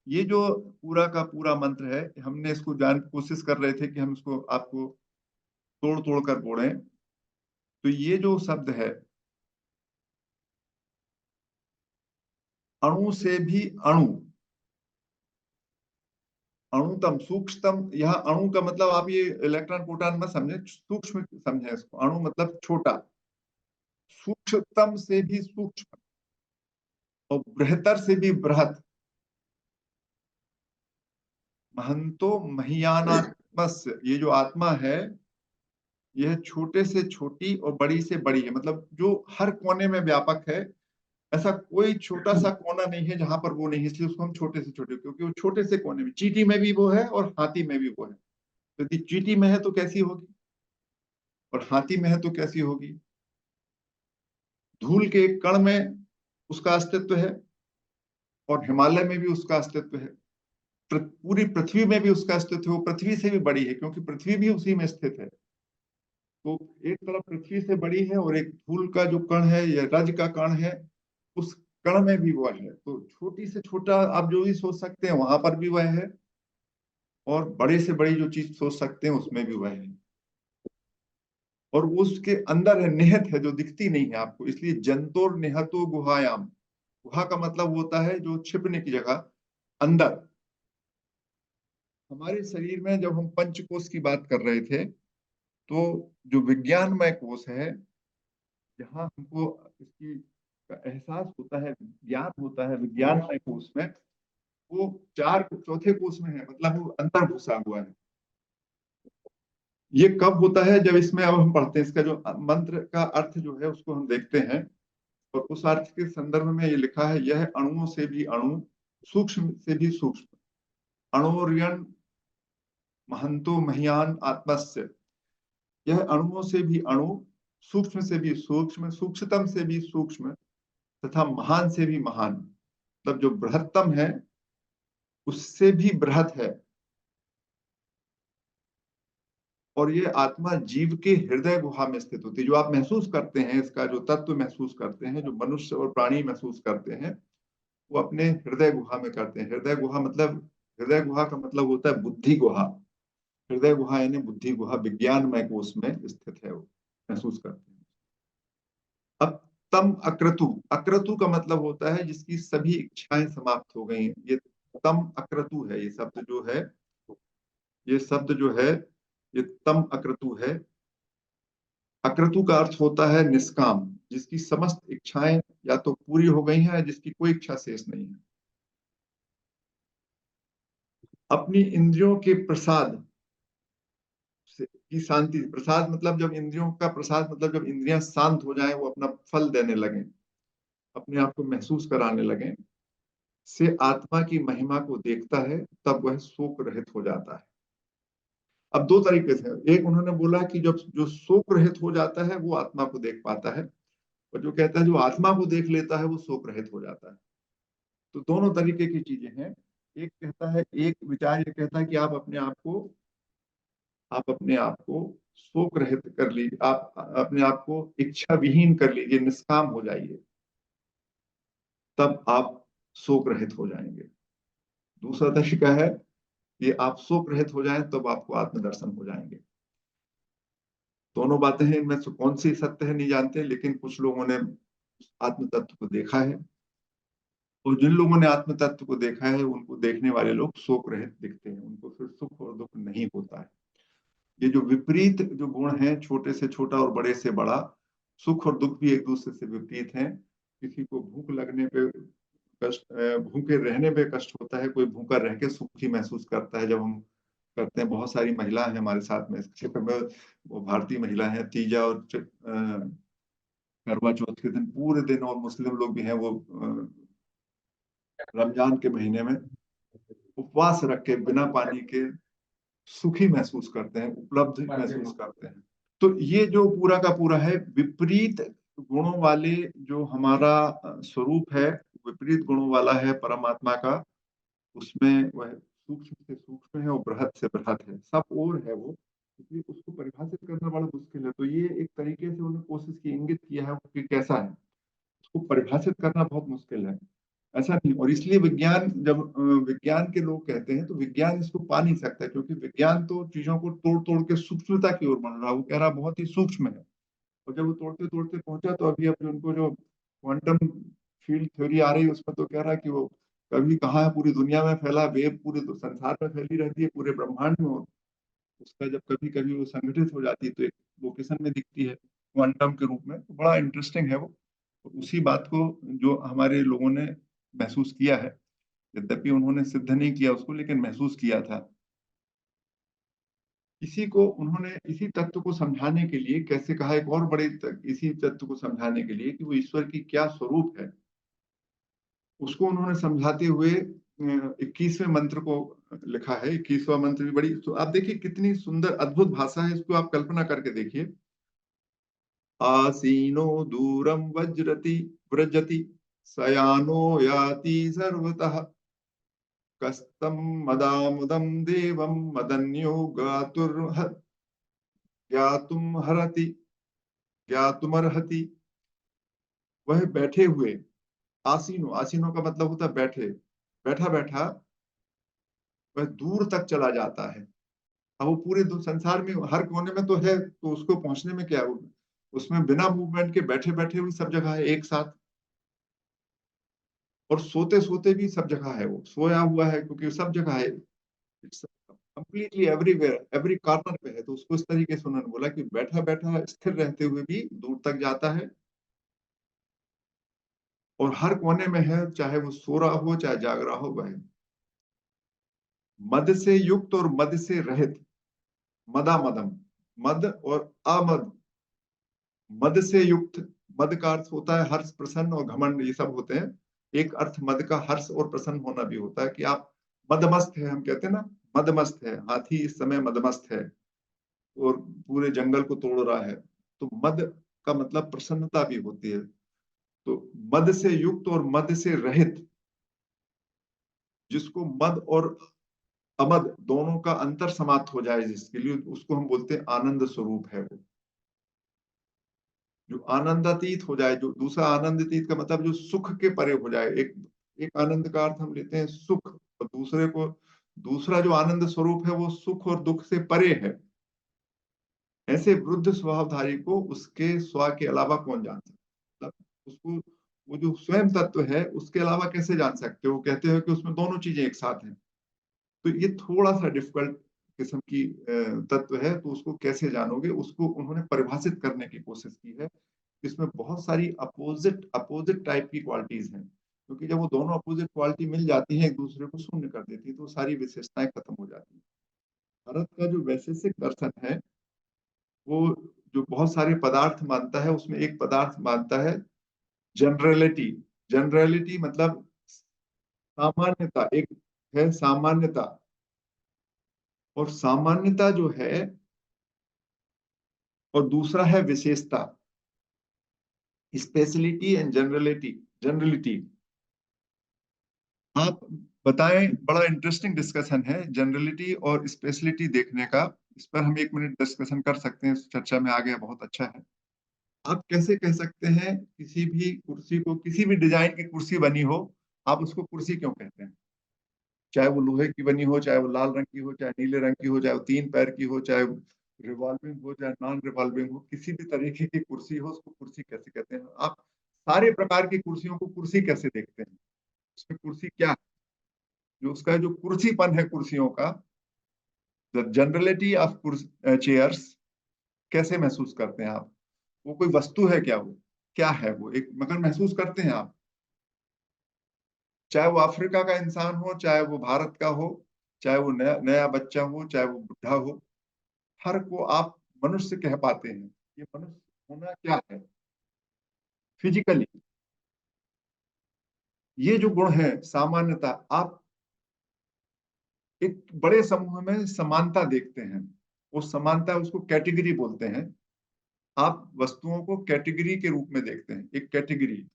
ये जो पूरा का पूरा मंत्र है, हमने इसको कोशिश कर रहे थे कि हम इसको आपको तोड़ तोड़ कर बोलें। तो ये जो शब्द है, अणु से भी अणु, अणुतम सूक्ष्मतम, यहाँ अणु का मतलब आप ये इलेक्ट्रॉन प्रोटॉन मत समझे, सूक्ष्म समझे इसको। अणु मतलब छोटा, सूक्ष्मतम से भी सूक्ष्म, और बृहत्तर से भी बृहत। महंतो महियानात्मस्य, ये जो आत्मा है, यह छोटे से छोटी और बड़ी से बड़ी है, मतलब जो हर कोने में व्यापक है। ऐसा कोई छोटा सा कोना नहीं है जहां पर वो नहीं है, इसलिए उसको हम छोटे से छोटे, क्योंकि वो छोटे से कोने में, चींटी में भी वो है और हाथी में भी वो है। तो यदि चींटी में है तो कैसी होगी, और हाथी में है तो कैसी होगी? धूल के एक कण में उसका अस्तित्व है, और हिमालय में भी उसका अस्तित्व है, पूरी पृथ्वी में भी उसका अस्तित्व है। वो पृथ्वी से भी बड़ी है, क्योंकि पृथ्वी भी उसी में स्थित है। तो एक तरफ पृथ्वी से बड़ी है, और एक धूल का जो कण है या रज का कण है, उस कण में भी वह है। तो छोटी से छोटा आप जो भी सोच सकते हैं वहां पर भी वह है, और बड़े से बड़ी जो चीज सोच सकते हैं उसमें भी वह है, और उसके अंदर है, निहित है, जो दिखती नहीं है आपको। इसलिए जंतोर निहतो गुहायाम, गुहा का मतलब होता है जो छिपने की जगह, अंदर। हमारे शरीर में जब हम पंचकोश की बात कर रहे थे, तो जो विज्ञानमय कोश है, जहाँ हमको इसकी का एहसास होता है, ज्ञान होता है विज्ञानमय कोश में, वो चौथे कोश में है, मतलब वो अंदर घुसा हुआ है। ये कब होता है? जब इसमें अब हम पढ़ते हैं, इसका जो मंत्र का अर्थ जो है उसको हम देखते हैं, और उस अर्थ के संदर्भ में ये लिखा है, यह अणुओं से भी अणु, सूक्ष्म से भी सूक्ष्म, अणोर्यन महंतो महियान आत्मस्य, यह अणुओं से भी अणु, सूक्ष्म से भी सूक्ष्म, सूक्ष्मतम से भी सूक्ष्म, तथा महान से भी महान, मतलब जो बृहत्तम है उससे भी बृहत है। और ये आत्मा जीव के हृदय गुहा में स्थित होती है। जो आप महसूस करते हैं, इसका जो तत्व महसूस करते हैं, जो मनुष्य और प्राणी महसूस करते हैं, वो अपने हृदय गुहा में करते हैं। हृदय गुहा मतलब, हृदय गुहा का मतलब होता है बुद्धि गुहा। हृदय गुहा यानी बुद्धि गुहा, विज्ञानमय कोश में स्थित है, वो महसूस करते हैं। अब तम अक्रतु, अक्रतु का मतलब होता है जिसकी सभी इच्छाएं समाप्त हो गई हैं। ये तम अक्रतु है, ये शब्द जो है, ये शब्द जो है, ये तम अक्रतु है। अक्रतु का अर्थ होता है निष्काम, जिसकी समस्त इच्छाएं या तो पूरी हो गई हैं, जिसकी कोई इच्छा शेष नहीं है। अपनी इंद्रियों के प्रसाद की शांति, प्रसाद मतलब जब इंद्रियों का प्रसाद मतलब जब इंद्रियां शांत हो जाएं, वो अपना फल देने लगे, अपने आप को महसूस कराने लगे, से आत्मा की महिमा को देखता है, तब वह शोक रहित हो जाता है। अब दो तरीके से, एक उन्होंने बोला कि जब जो शोक रहित हो जाता है वो आत्मा को देख पाता है, और जो कहता है जो आत्मा को देख लेता है वो शोक रहित हो जाता है। तो दोनों तरीके की चीजें हैं। एक कहता है, एक विचार ये कहता है कि आप अपने आप को शोक रहित कर लीजिए, आप अपने आप को इच्छा विहीन कर लीजिए, निष्काम हो जाइए, तब आप शोक रहित हो जाएंगे। दूसरा तरीका है कि आप शोक रहित हो जाएं, तब आपको आत्मदर्शन हो जाएंगे। दोनों बातें हैं, इनमें से कौन सी सत्य है नहीं जानते, लेकिन कुछ लोगों ने आत्म तत्व को देखा है, और जिन लोगों ने आत्म तत्व को देखा है उनको देखने वाले लोग शोक रहित दिखते हैं, उनको फिर सुख और दुख नहीं होता है। ये जो विपरीत जो गुण हैं, छोटे से छोटा और बड़े से बड़ा, सुख और दुख भी एक दूसरे से विपरीत हैं। किसी को भूख लगने पे कष्ट, भूखे रहने पे कष्ट होता है, कोई भूखा रह के सुखी महसूस करता है। जब हम करते हैं, बहुत सारी महिला हैं हमारे साथ में इस क्षेत्र में, वो भारतीय महिला हैं, तीजा और करवा चौथ के दिन पूरे दिन, और मुस्लिम लोग भी हैं, वो रमजान के महीने में उपवास रख के बिना पानी के सुखी महसूस करते हैं, उपलब्ध महसूस करते हैं। तो ये जो पूरा का पूरा है, विपरीत गुणों वाले जो हमारा स्वरूप है, विपरीत गुणों वाला है परमात्मा का, उसमें वह सूक्ष्म से सूक्ष्म है और बृहत से बृहत है, सब और है वो, इसलिए उसको परिभाषित करना बड़ा मुश्किल है। तो ये एक तरीके से उन्होंने कोशिश की, इंगित किया है कि कैसा है, उसको परिभाषित करना बहुत मुश्किल है, ऐसा नहीं। और इसलिए विज्ञान, जब विज्ञान के लोग कहते हैं, तो विज्ञान इसको पा नहीं सकता, क्योंकि विज्ञान तो चीजों को तोड़ तोड़ के सूक्ष्मता की ओर बढ़ रहा है, वो कह रहा बहुत ही सूक्ष्म है। और जब वो तोड़ते तोड़ते पहुंचा, तो अभी अब उनको जो क्वांटम फील्ड थ्योरी आ रही है, उसमें तो कह रहा है कि वो कभी कहाँ है, पूरी दुनिया में फैला, वेव पूरे संसार में फैली रहती है, पूरे ब्रह्मांड में, और उसका जब कभी कभी वो संगठित हो जाती है तो एक लोकेशन में दिखती है क्वांटम के रूप में। तो बड़ा इंटरेस्टिंग है वो। तो उसी बात को जो हमारे लोगों ने महसूस किया है, यद्यपि उन्होंने सिद्ध नहीं किया उसको, लेकिन महसूस किया था। इसी को उन्होंने, इसी तत्व को समझाने के लिए कैसे कहा, एक और बड़े इसी तत्व को समझाने के लिए कि वो ईश्वर की क्या स्वरूप है, उसको उन्होंने समझाते हुए 21वें मंत्र को लिखा है। 21वां मंत्र भी बड़ी, तो आप देखिए कितनी सुंदर अद्भुत भाषा है, इसको आप कल्पना करके देखिए। आसीनो दूरम वज्रति व्रजति, सयानो याति सर्वतः, कस्तम मदामुदम देवम मदन्यो ज्ञातुम हरति ज्ञातुमर्हति। वह बैठे हुए, आसीनो, आसीनो का मतलब होता है बैठे, बैठा बैठा वह दूर तक चला जाता है। अब वो पूरे संसार में हर कोने में तो है, तो उसको पहुंचने में क्या, उसमें बिना मूवमेंट के बैठे बैठे हुई सब जगह है एक साथ, और सोते सोते भी सब जगह है, वो सोया हुआ है क्योंकि सब जगह है, कंप्लीटली एवरीवेयर, एवरी कॉर्नर पे है। तो उसको इस तरीके से उन्होंने बोला कि बैठा बैठा स्थिर रहते हुए भी दूर तक जाता है, और हर कोने में है, चाहे वो सो रहा हो चाहे जाग रहा हो वह। मद से युक्त और मद से रहित, मदा मदम, मद और अमद। मद से युक्त, मद का अर्थ होता है हर्ष प्रसन्न और घमंड, ये सब होते हैं। एक अर्थ मद का हर्ष और प्रसन्न होना भी होता है कि आप मदमस्त है, हम कहते हैं ना मदमस्त है, हाथी इस समय मदमस्त है और पूरे जंगल को तोड़ रहा है, तो मद का मतलब प्रसन्नता भी होती है। तो मद से युक्त और मद से रहित, जिसको मद और अमद दोनों का अंतर समाप्त हो जाए जिसके लिए, उसको हम बोलते हैं आनंद स्वरूप है वो। जो आनंदातीत हो जाए, जो दूसरा आनंदातीत का मतलब जो सुख के परे हो जाए। एक एक आनंद का अर्थ हम लेते हैं सुख, और दूसरे को, दूसरा जो आनंद स्वरूप है वो सुख और दुख से परे है। ऐसे वृद्ध स्वभावधारी को उसके स्व के अलावा कौन जान सकता, मतलब उसको, वो जो स्वयं तत्व है उसके अलावा कैसे जान सकते हो। वो कहते हैं कि उसमें दोनों चीजें एक साथ हैं। तो ये थोड़ा सा डिफिकल्ट किस्म की तत्व है, तो उसको कैसे जानोगे, उसको उन्होंने परिभाषित करने की कोशिश की है। इसमें बहुत सारी अपोजिट अपोजिट टाइप की क्वालिटीज हैं, क्योंकि जब वो दोनों अपोजिट क्वालिटी मिल जाती है एक दूसरे को शून्य कर देती है, तो सारी विशेषताएं खत्म हो जाती है। भारत का जो वैशेषिक दर्शन है वो जो बहुत सारे पदार्थ मानता है, उसमें एक पदार्थ मानता है जनरलिटी। जनरलिटी मतलब सामान्यता, एक है सामान्यता, और सामान्यता जो है, और दूसरा है विशेषता, स्पेशलिटी एंड जनरलिटी। जनरलिटी, आप बताएं, बड़ा इंटरेस्टिंग डिस्कशन है जनरलिटी और स्पेशलिटी देखने का। इस पर हम 1 मिनट डिस्कशन कर सकते हैं, इस चर्चा में आ गया, बहुत अच्छा है। आप कैसे कह सकते हैं किसी भी कुर्सी को, किसी भी डिजाइन की कुर्सी बनी हो, आप उसको कुर्सी क्यों कहते हैं? चाहे वो लोहे की बनी हो, चाहे वो लाल रंग की हो, चाहे नीले रंग की हो, चाहे वो 3 पैर की हो, चाहे रिवॉल्विंग हो चाहे नॉन रिवॉल्विंग हो, किसी भी तरीके की कुर्सी हो उसको कुर्सी कैसे कहते हैं? आप सारे प्रकार की कुर्सियों को कुर्सी कैसे देखते हैं? उसमें कुर्सी क्या है, जो उसका जो कुर्सीपन है कुर्सियों का, द जनरलिटी ऑफ चेयर्स, कैसे महसूस करते हैं आप? वो कोई वस्तु है क्या? वो क्या है? वो एक, मगर महसूस करते हैं आप, चाहे वो अफ्रीका का इंसान हो, चाहे वो भारत का हो, चाहे वो नया नया बच्चा हो, चाहे वो बुढ़ा हो, हर को आप मनुष्य कह पाते हैं। ये मनुष्य होना क्या है फिजिकली, ये जो गुण है सामान्यता। आप एक बड़े समूह में समानता देखते हैं, वो समानता, उसको कैटेगरी बोलते हैं। आप वस्तुओं को कैटेगरी के रूप में देखते हैं, एक कैटेगरी,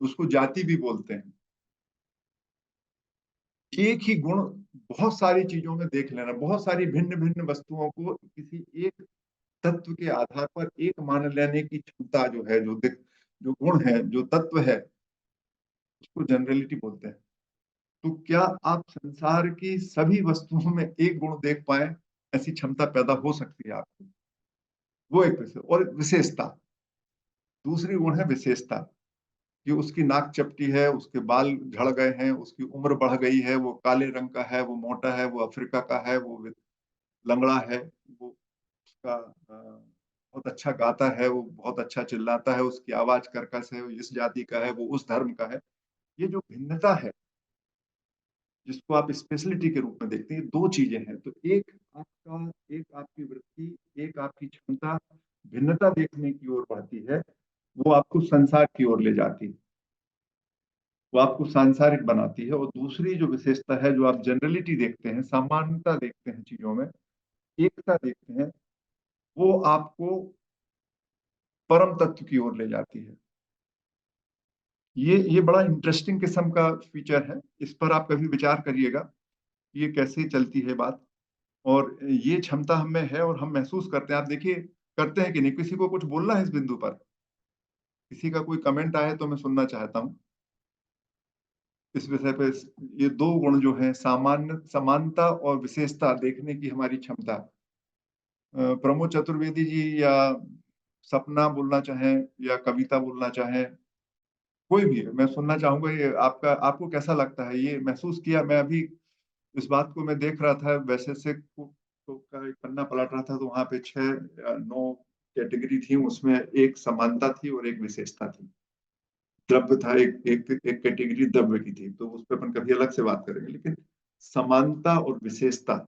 उसको जाति भी बोलते हैं। एक ही गुण बहुत सारी चीजों में देख लेना, बहुत सारी भिन्न भिन्न वस्तुओं को किसी एक तत्व के आधार पर एक मान लेने की क्षमता जो है, जो गुण है, जो तत्व है, उसको जनरलिटी बोलते हैं। तो क्या आप संसार की सभी वस्तुओं में एक गुण देख पाए, ऐसी क्षमता पैदा हो सकती है आपको? वो एक और विशेषता, दूसरी गुण है विशेषता, कि उसकी नाक चपटी है, उसके बाल झड़ गए हैं, उसकी उम्र बढ़ गई है, वो काले रंग का है, वो मोटा है, वो अफ्रीका का है, वो लंगड़ा है, वो उसका बहुत अच्छा गाता है, वो बहुत अच्छा चिल्लाता है, उसकी आवाज कर्कश है, वो इस जाति का है, वो उस धर्म का है। ये जो भिन्नता है, जिसको आप स्पेशलिटी के रूप में देखते हैं, दो चीजें हैं। तो एक आपकी वृत्ति, एक आपकी क्षमता भिन्नता देखने की ओर बढ़ती है, वो आपको संसार की ओर ले जाती है, वो आपको सांसारिक बनाती है। और दूसरी जो विशेषता है, जो आप जनरलिटी देखते हैं, सामान्यता देखते हैं चीजों में, एकता देखते हैं, वो आपको परम तत्व की ओर ले जाती है। ये बड़ा इंटरेस्टिंग किस्म का फीचर है, इस पर आप कभी विचार करिएगा कि ये कैसे चलती है बात। और ये क्षमता हम में है और हम महसूस करते हैं। आप देखिए, करते हैं कि नहीं? किसी को कुछ बोलना है इस बिंदु पर, किसी का कोई कमेंट आए तो मैं सुनना चाहता हूँ इस विषय पे। ये दो गुण जो हैं, सामान्य, समानता और विशेषता देखने की हमारी क्षमता। प्रमोद चतुर्वेदी जी या सपना बोलना चाहें या कविता बोलना चाहें, कोई भी, मैं सुनना चाहूंगा। ये आपको कैसा लगता है? ये महसूस किया मैं अभी, इस बात को मैं देख रहा था, वैसे से का एक पन्ना पलट रहा था, तो वहां पे 6 या 9 कैटेगरी थी, उसमें एक समानता थी और एक विशेषता थी। द्रव्य था, एक एक एक कैटेगरी द्रव्य की थी, तो उस पर अपन कभी अलग से बात करेंगे। लेकिन समानता और विशेषता,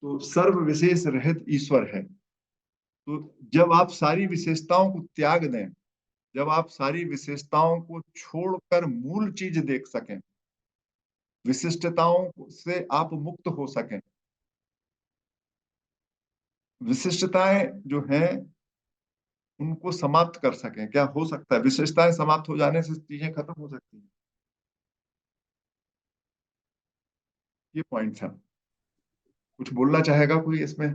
तो सर्व विशेष रहित ईश्वर है। तो जब आप सारी विशेषताओं को त्याग दें, जब आप सारी विशेषताओं को छोड़कर मूल चीज देख सकें, विशिष्टताओं से आप मुक्त हो सकें, विशिष्टताएं जो हैं उनको समाप्त कर सकें, क्या हो सकता है? विशेषताएं समाप्त हो जाने से चीजें खत्म हो सकती हैं। ये पॉइंट था। कुछ बोलना चाहेगा कोई इसमें?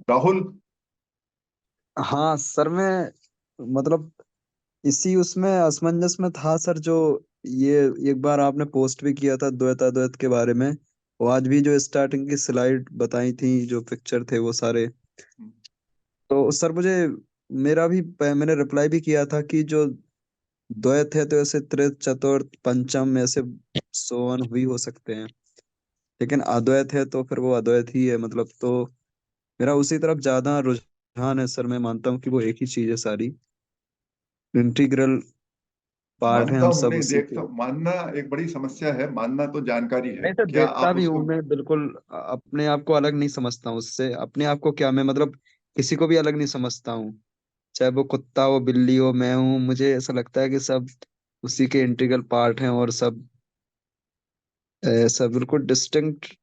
राहुल? हाँ सर, मैं मतलब इसी उसमें असमंजस में था सर, जो ये एक बार आपने पोस्ट भी किया था द्वैत अद्वैत के बारे में, वो आज भी जो स्टार्टिंग की स्लाइड बताई थी, जो पिक्चर थे वो सारे, तो सर मुझे मेरा भी मैंने रिप्लाई भी किया था कि जो द्वैत है तो ऐसे त्रित चतुर्थ पंचम ऐसे सोवन भी हो सकते हैं, लेकिन अद्वैत है तो फिर वो अद्वैत ही है, मतलब तो मेरा उसी तरफ ज्यादा रुझान है सर। मैं मानता हूँ कि वो एक ही चीज है, सारी इंटीग्रल पार्ट है मानता हम हूं, सब नहीं उसी देखता के। हूं। मानना एक बड़ी समस्या है, मानना तो जानकारी है, नहीं सर, क्या देखता आप भी हूँ उसको? मैं, बिल्कुल अपने आप को अलग नहीं समझता हूँ उससे। अपने आप को क्या, मैं मतलब किसी को भी अलग नहीं समझता हूँ, चाहे वो कुत्ता हो बिल्ली हो मैं हूँ, मुझे ऐसा लगता है कि सब उसी के इंटीग्रल पार्ट हैं, और सब ऐसा बिल्कुल डिस्टिंक्ट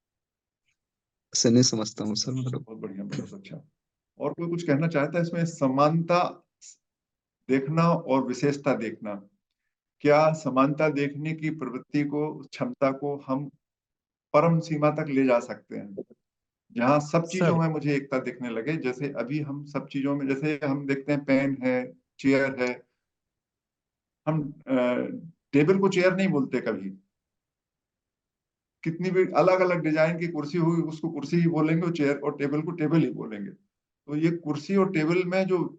से नहीं समझता हूँ सर, मतलब। बहुत बढ़िया, बहुत अच्छा। और कोई कुछ कहना चाहता है इसमें? समानता देखना और विशेषता देखना, क्या समानता देखने की प्रवृत्ति को, क्षमता को हम परम सीमा तक ले जा सकते हैं, जहाँ सब चीजों सर में मुझे एकता दिखने लगे? जैसे अभी हम सब चीजों में, जैसे हम देखते हैं पेन है, चेयर है, हम टेबल को चेयर नहीं बोलते कभी। कितनी भी अलग अलग डिजाइन की कुर्सी हुई, उसको कुर्सी ही बोलेंगे, और चेयर और टेबल को टेबल ही बोलेंगे। तो ये कुर्सी और टेबल में जो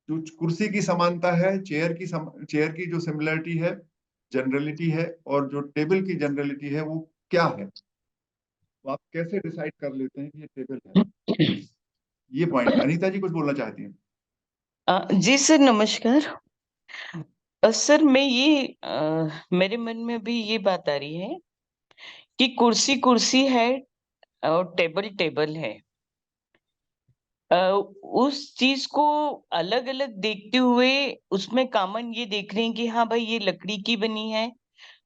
जो कुर्सी की समानता है, चेयर की जो सिमिलरिटी है, जनरलिटी है, और जो टेबल की जनरलिटी है, वो क्या है? तो आप कैसे डिसाइड कर लेते हैं कि ये टेबल है? ये पॉइंट है। अनीता जी कुछ बोलना चाहती हैं? जी सर, नमस्कार। सर मैं ये मेरे मन में भी ये बात आ रही है कि कुर्सी कुर्सी है और टेबल टेबल है। अ, उस चीज को अलग अलग देखते हुए उसमें कॉमन ये देख रहे हैं कि हाँ भाई ये लकड़ी की बनी है,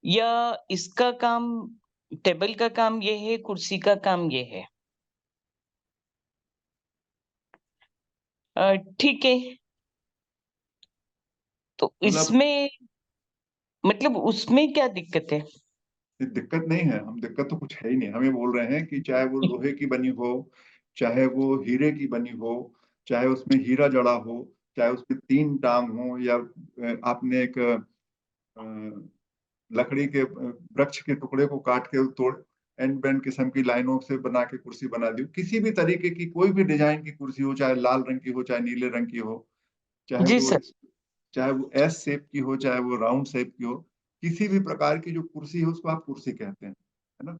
या इसका काम, टेबल का काम ये है, कुर्सी का काम ये है। ठीक है, तो मतलब इसमें मतलब उसमें क्या दिक्कत है? ये दिक्कत नहीं है, हम दिक्कत तो कुछ है ही नहीं। हम ये बोल रहे हैं कि चाहे वो लोहे की बनी हो, चाहे वो हीरे की बनी हो, चाहे उसमें हीरा जड़ा हो, चाहे उसमें तीन टांग हो, या आपने एक लकड़ी के वृक्ष के टुकड़े को काट के तोड़ एंड बेंड किस्म की लाइनों से बना के कुर्सी बना दी, किसी भी तरीके की कोई भी डिजाइन की कुर्सी हो, चाहे लाल रंग की हो, चाहे नीले रंग की हो, चाहे जी वो सर। चाहे वो एस शेप की हो, चाहे वो राउंड शेप की हो, किसी भी प्रकार की जो कुर्सी है उसको आप कुर्सी कहते हैं, है ना?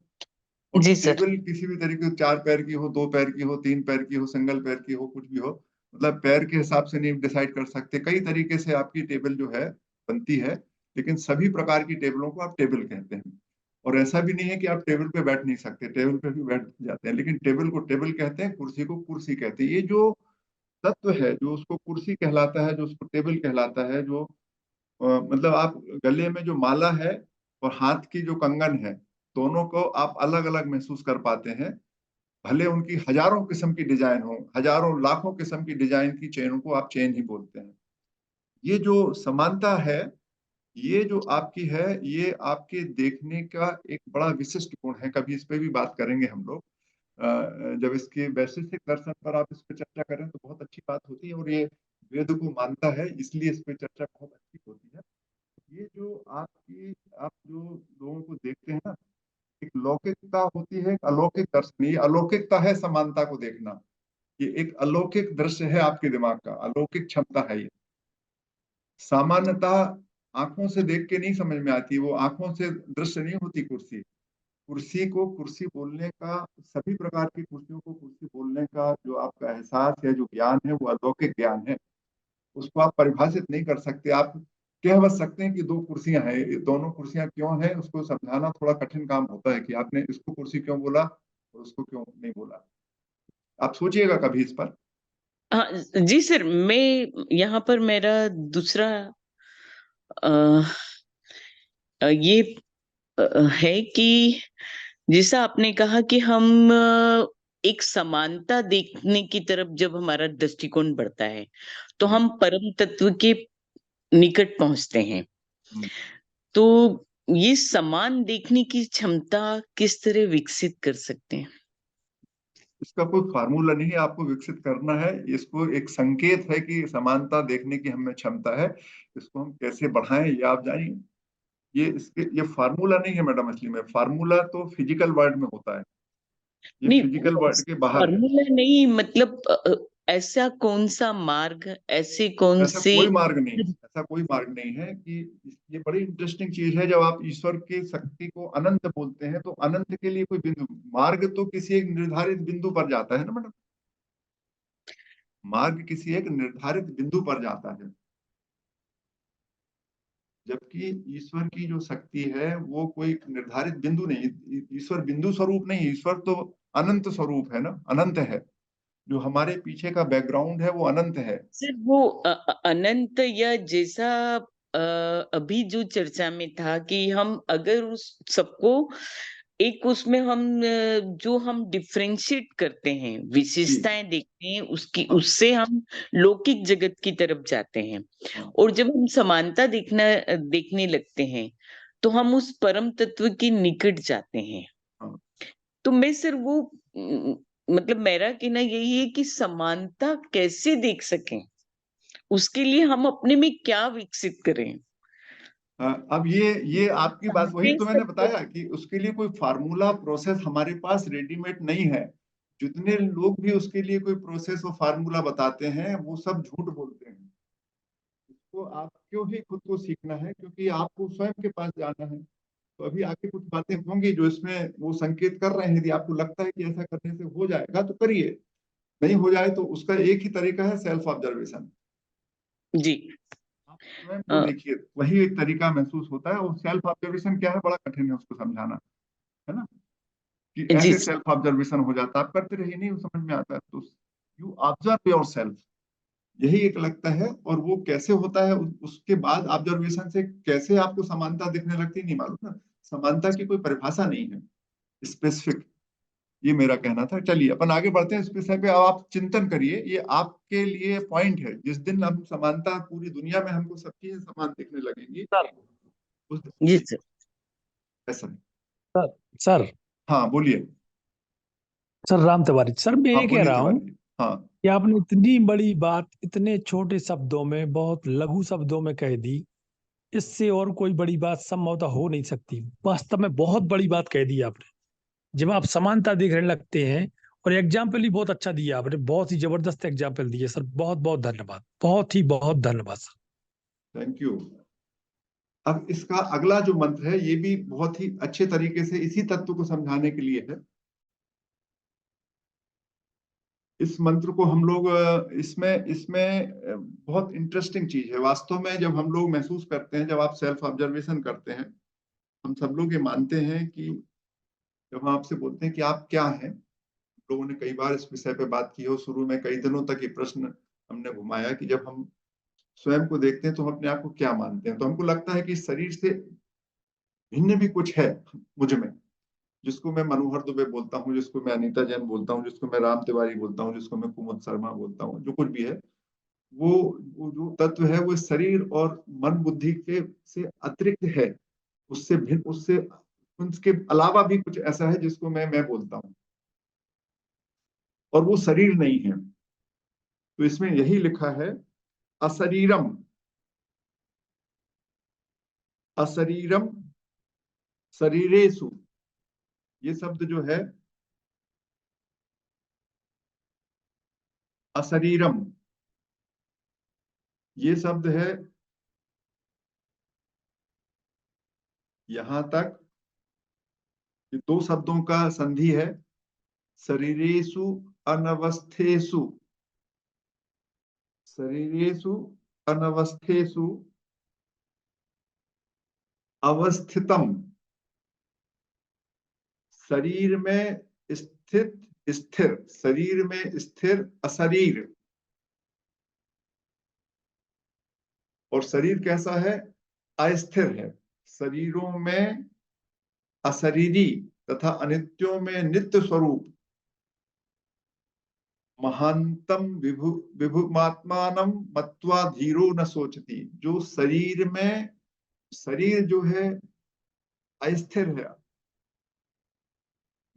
और जी सर। टेबल किसी भी तरीके की, चार पैर की हो, दो पैर की हो, तीन पैर की हो, सिंगल पैर की हो, कुछ भी हो, मतलब पैर के हिसाब से नहीं डिसाइड कर सकते। कई तरीके से आपकी टेबल जो है बनती है, लेकिन सभी प्रकार की टेबलों को आप टेबल कहते हैं। और ऐसा भी नहीं है कि आप टेबल पे बैठ नहीं सकते, टेबल पे भी बैठ जाते हैं, लेकिन टेबल को टेबल कहते हैं, कुर्सी को कुर्सी कहते हैं। ये जो तत्व है, जो उसको कुर्सी कहलाता है, जो उसको टेबल कहलाता है, जो मतलब आप गले में जो माला है और हाथ की जो कंगन है, दोनों को आप अलग अलग महसूस कर पाते हैं। भले उनकी हजारों किस्म की डिजाइन हो, हजारों लाखों किस्म की डिजाइन की चेनों को आप चेन ही बोलते हैं। ये जो समानता है, ये जो आपकी है, ये आपके देखने का एक बड़ा विशिष्ट गुण है। कभी इस पे भी बात करेंगे हम लोग। जब इसके वैशेषिक दर्शन पर आप इस पे चर्चा करें तो बहुत अच्छी बात होती है, और ये वेद को मानता है, इसलिए इस पे चर्चा बहुत अच्छी होती है। ये जो आप जो लोगों को देखते हैं ना, एक लौकिकता होती है, एक अलौकिक दर्शन। ये अलौकिकता है समानता को देखना, ये एक अलौकिक दृश्य है आपके दिमाग का, अलौकिक क्षमता है ये। सामान्यता आंखों से देख के नहीं समझ में आती, वो आंखों से दृश्य नहीं होती कुर्सी। कुर्सी को कुर्सी बोलने का, सभी प्रकार की कुर्सियों को कुर्सी बोलने का जो आपका एहसास है, जो ज्ञान है, वो अलौकिक ज्ञान है। उसको आप परिभाषित नहीं कर सकते। आप कह बस सकते हैं कि दो कुर्सियां हैं, ये दोनों कुर्सियां क्यों हैं उसको समझाना थोड़ा कठिन काम होता है कि आपने इसको कुर्सी क्यों बोला और उसको क्यों नहीं बोला। आप सोचिएगा कभी इस पर। हाँ, जी सर, मैं यहाँ पर मेरा दूसरा अ, ये है कि जैसा आपने कहा कि हम एक समानता देखने की तरफ जब हमारा दृष्टिकोण बढ़ता है, तो हम परम तत्व के निकट पहुंचते हैं। हम्म। तो ये समान देखने की क्षमता किस तरह विकसित कर सकते हैं? इसका कोई फार्मूला नहीं है, आपको विकसित करना है। इसको एक संकेत है कि समानता देखने की हमें क्षमता है, इसको हम कैसे बढ़ाएं ये आप जानिए। ये फार्मूला नहीं है मैडम, असली में फार्मूला तो फिजिकल वर्ल्ड में होता है, ये नहीं, फिजिकल वर्ल्ड के बाहर है। फॉर्मूला नहीं, मतलब ऐसा कौन सा मार्ग, ऐसे कौन ऐसा से कोई मार्ग नहीं, ऐसा कोई मार्ग नहीं है कि ये बड़ी इंटरेस्टिंग चीज है। जब आप ईश्वर की शक्ति को अनंत बोलते हैं तो अनंत के लिए कोई बिंदु, मार्ग तो किसी एक निर्धारित बिंदु पर जाता है ना मैडम, मार्ग किसी एक निर्धारित बिंदु पर जाता है, जबकि ईश्वर की जो शक्ति है वो कोई निर्धारित बिंदु नहीं। ईश्वर बिंदु स्वरूप नहीं, ईश्वर तो अनंत स्वरूप है ना, अनंत है। जो हमारे पीछे का बैकग्राउंड है वो अनंत है। सर वो अनंत, या जैसा अ, अभी जो चर्चा में था कि हम अगर उस सबको एक उसमें हम जो हम डिफरेंशिएट करते हैं, जी। विशेषताएं देखते हैं, उसकी हाँ, उससे हम लौकिक जगत की तरफ जाते हैं। हाँ, और जब हम समानता देखने लगते हैं, तो हम उस परम तत्व के निकट जाते हैं। हाँ। तो मैं सर वो मतलब मेरा कहना यही है कि समानता कैसे देख सकें, उसके लिए हम अपने में क्या विकसित करें? अब ये आपकी बात, वही चाहते तो मैंने सब बताया कि उसके लिए कोई फार्मूला प्रोसेस हमारे पास रेडीमेड नहीं है। जितने लोग भी उसके लिए कोई प्रोसेस और फार्मूला बताते हैं वो सब झूठ बोलते हैं। इसको आपको ही खुद को सीखना है, क्योंकि आपको स्वयं के पास जाना है। तो अभी आगे कुछ बातें होंगी जो इसमें वो संकेत कर रहे हैं। यदि आपको लगता है कि ऐसा करने से हो जाएगा तो करिए, नहीं हो जाए तो उसका एक ही तरीका है, सेल्फ ऑब्जर्वेशन। जी। आप स्वयं को अ, देखिए, वही एक तरीका महसूस होता है। और सेल्फ ऑब्जर्वेशन क्या है, बड़ा कठिन है उसको समझाना, है ना, कि जी ऐसे सेल्फ ऑब्जर्वेशन हो जाता है। आप करते रहिए, नहीं वो समझ में आता है। तो यू ऑब्जर्व योर सेल्फ, यही एक लगता है। और वो कैसे होता है, उसके बाद ऑब्जर्वेशन से कैसे आपको समानता दिखने लगती है नहीं मालूम ना। समानता की कोई परिभाषा नहीं है स्पेसिफिक, ये मेरा कहना था। चलिए अपन आगे बढ़ते हैं इस विषय पे। अब आप चिंतन करिए, ये आपके लिए पॉइंट है। जिस दिन हम समानता, पूरी दुनिया में हमको सब चीजें समान दिखने लगेंगी, सर उस जी जी सर। ऐसा है। सर सर हाँ बोलिए। सर राम तिवारी सर, मैं हाँ ये कह बोलिए रहा हूँ तिवारी जी। हाँ। कि आपने इतनी बड़ी बात इतने छोटे शब्दों में, बहुत लघु शब्दों में कह दी। इससे और कोई बड़ी बात संभवतः हो नहीं सकती। वास्तव में बहुत बड़ी बात कह दी आपने। जब आप समानता देखने लगते हैं, और एग्जाम्पल भी बहुत अच्छा दिया आपने, बहुत ही जबरदस्त एग्जाम्पल दिए सर। बहुत बहुत धन्यवाद, बहुत धन्यवाद सर। Thank you. अब इसका अगला जो मंत्र है ये भी बहुत ही अच्छे तरीके से इसी तत्व को समझाने के लिए है। इस मंत्र को हम लोग इसमें इसमें बहुत इंटरेस्टिंग चीज है वास्तव में। जब हम लोग महसूस करते हैं, जब आप सेल्फ ऑब्जर्वेशन करते हैं, हम सब लोग ये मानते हैं कि जब हम आपसे बोलते हैं कि आप क्या हैं, लोगों ने कई बार इस विषय पे बात की हो। शुरू में कई दिनों तक ये प्रश्न हमने घुमाया कि जब हम स्वयं को देखते हैं तो हम अपने आप को क्या मानते हैं। तो हमको लगता है कि इस शरीर से भिन्न भी कुछ है मुझ में, जिसको मैं मनोहर दुबे बोलता हूँ, जिसको मैं अनीता जैन बोलता हूँ, जिसको मैं राम तिवारी बोलता हूँ, जिसको मैं कुमुद शर्मा बोलता हूँ, जो कुछ भी है, वो वो जो तत्व है वो शरीर और मन बुद्धि के से अतिरिक्त है। उससे भिन्न, उससे उसके अलावा भी कुछ ऐसा है जिसको मैं बोलता हूँ, और वो शरीर नहीं है। तो इसमें यही लिखा है, अशरीरम, अशरीरम शरीरेषु। ये शब्द जो है अशरीरम, ये शब्द है यहां तक, ये दो शब्दों का संधि है, शरीरेषु अनवस्थेषु, शरीरेषु अनवस्थेषु अवस्थितम, शरीर में स्थित, स्थिर, शरीर में स्थिर अशरीर। और शरीर कैसा है? अस्थिर है। शरीरों में अशरीरी तथा अनित्यों में नित्य स्वरूप, महानतम विभु विभुमात्मानम मत्वा धीरो न सोचती। जो शरीर में, शरीर जो है अस्थिर है,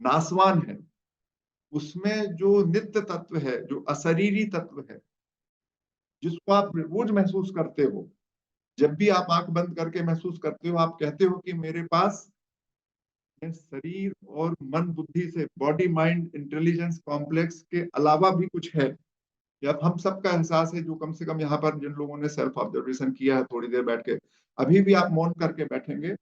नासवान है, उसमें जो नित्य तत्व है, जो अशरीरी तत्व है, जिसको आप रोज महसूस करते हो, जब भी आप आंख बंद करके महसूस करते हो, आप कहते हो कि मेरे पास शरीर और मन बुद्धि से, बॉडी माइंड इंटेलिजेंस कॉम्प्लेक्स के अलावा भी कुछ है। या हम सबका एहसास है, जो कम से कम यहाँ पर जिन लोगों ने सेल्फ ऑब्जर्वेशन किया है थोड़ी देर बैठ के, अभी भी आप मौन करके बैठेंगे,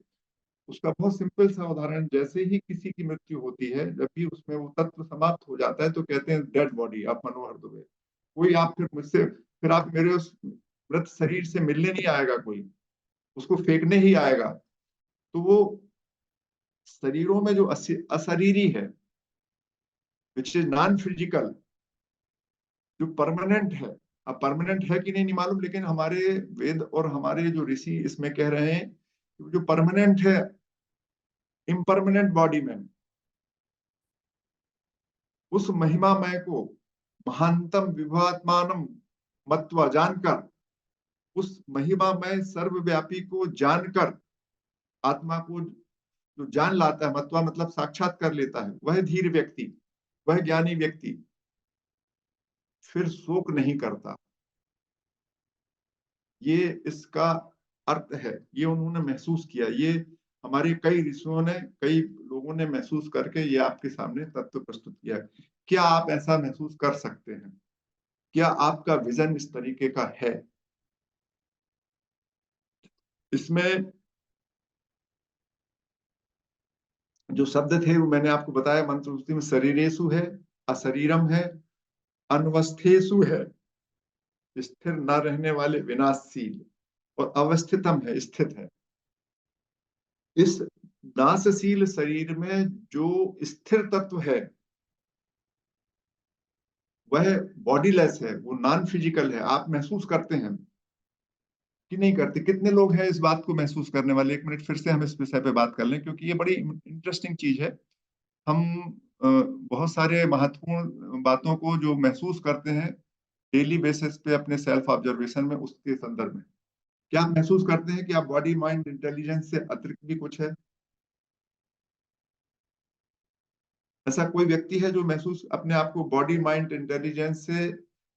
उसका बहुत सिंपल सा उदाहरण, जैसे ही किसी की मृत्यु होती है, जब भी उसमें वो तत्व समाप्त हो जाता है, तो कहते हैं dead body of Manohar Dubey. कोई आप फिर मुझसे, फिर आप मेरे उस मृत शरीर से मिलने नहीं आएगा, कोई उसको फेंकने ही आएगा। तो वो शरीरों में जो अशरीरी है, विच इज नॉन फिजिकल, जो परमानेंट है, अब परमानेंट है कि नहीं मालूम, लेकिन हमारे वेद और हमारे जो ऋषि इसमें कह रहे हैं जो परमानेंट है इम्परमानेंट बॉडी में, उस महिमामय को महानतम विभवात्मानम मत्वा, जानकर, उस महिमामय सर्वव्यापी को जानकर, आत्मा को जो जान लाता है, मत्वा मतलब साक्षात कर लेता है, वह धीर व्यक्ति, वह ज्ञानी व्यक्ति फिर शोक नहीं करता। ये इसका अर्थ है, ये उन्होंने महसूस किया, ये हमारे कई ऋषियों ने, कई लोगों ने महसूस करके ये आपके सामने तत्व प्रस्तुत किया है। क्या आप ऐसा महसूस कर सकते हैं? क्या आपका विजन इस तरीके का है? इसमें जो शब्द थे वो मैंने आपको बताया, मंत्र में शरीरेषु है, अशरीरम है, अनवस्थेषु है, स्थिर न रहने वाले विनाशशील, और अवस्थितम है, स्थित है। इस नाशशील शरीर में जो स्थिर तत्व है वह बॉडीलेस है, वो नॉन फिजिकल है। आप महसूस करते हैं कि नहीं करते? कितने लोग हैं इस बात को महसूस करने वाले? एक मिनट फिर से हम इस विषय पे बात कर लें, क्योंकि ये बड़ी इंटरेस्टिंग चीज है। हम बहुत सारे महत्वपूर्ण बातों को जो महसूस करते हैं डेली बेसिस पे अपने सेल्फ ऑब्जर्वेशन में, उसके संदर्भ में क्या आप महसूस करते हैं कि आप बॉडी माइंड इंटेलिजेंस से अतिरिक्त भी कुछ है? ऐसा कोई व्यक्ति है जो महसूस अपने आप को बॉडी माइंड इंटेलिजेंस से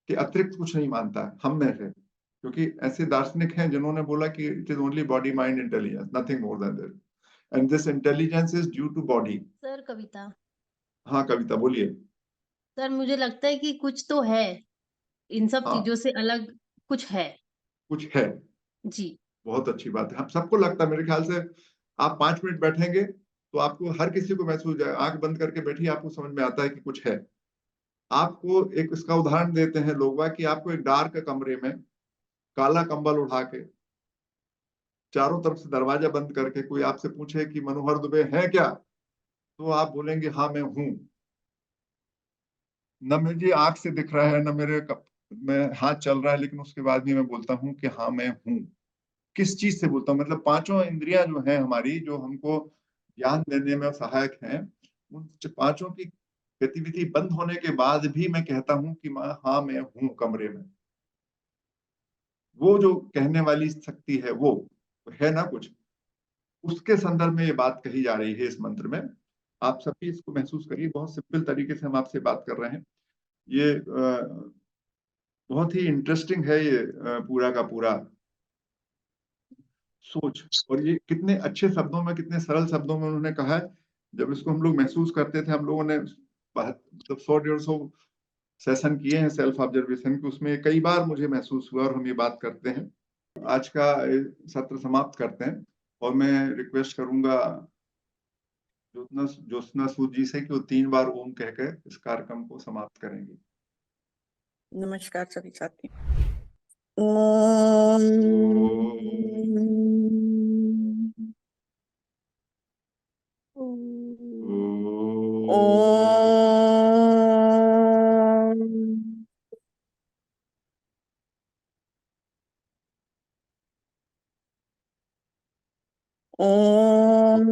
के अतिरिक्त कुछ नहीं मानता है? हम में से, क्योंकि ऐसे दार्शनिक हैं जिन्होंने बोला कि it is only body mind intelligence, nothing more than that, and this intelligence is due to body. Sir Kavita. हाँ कविता बोलिए। सर मुझे लगता है कि कुछ तो है, इन सब हाँ चीजों से अलग कुछ है। कुछ है, जी। बहुत अच्छी बात है। हम सबको लगता है, मेरे ख्याल से आप 5 मिनट बैठेंगे तो आपको, हर किसी को महसूस जाए, आंख बंद करके बैठिए, आपको समझ में आता है कि कुछ है। आपको एक इसका उदाहरण देते हैं लोग, कि आपको एक डार्क कमरे में काला कंबल उठा के, चारों तरफ से दरवाजा बंद करके कोई आपसे पूछे कि मनोहर दुबे है क्या, तो आप बोलेंगे हाँ मैं हूं। न मुझे आंख से दिख रहा है, न मेरे में हाथ चल रहा है, लेकिन उसके बाद भी मैं बोलता हूँ कि हाँ मैं हूँ। किस चीज से बोलता हूँ? मतलब पांचों इंद्रियां जो हैं हमारी, जो हमको ज्ञान देने में सहायक हैं, उन पांचों की गतिविधि बंद होने के बाद भी मैं कहता हूँ कि हाँ मैं हूँ कमरे में। वो जो कहने वाली शक्ति है, वो है ना कुछ, उसके संदर्भ में ये बात कही जा रही है इस मंत्र में। आप सभी इसको महसूस करिए, बहुत सिंपल तरीके से हम आपसे बात कर रहे हैं। ये बहुत ही इंटरेस्टिंग है, ये पूरा का पूरा सोच। और ये कितने अच्छे शब्दों में, कितने सरल शब्दों में उन्होंने कहा है। जब इसको हम लोग महसूस करते थे, हम लोगों ने मतलब 100-150 सेशन किए हैं सेल्फ ऑब्जर्वेशन के, उसमें कई बार मुझे महसूस हुआ, और हम ये बात करते हैं। आज का सत्र समाप्त करते हैं, और मैं रिक्वेस्ट करूंगा ज्योत्सना सूद जी से कि वो 3 बार ओम कहकर इस कार्यक्रम को समाप्त करेंगे। नमस्कार सभी साथी। ओम। ओम ओम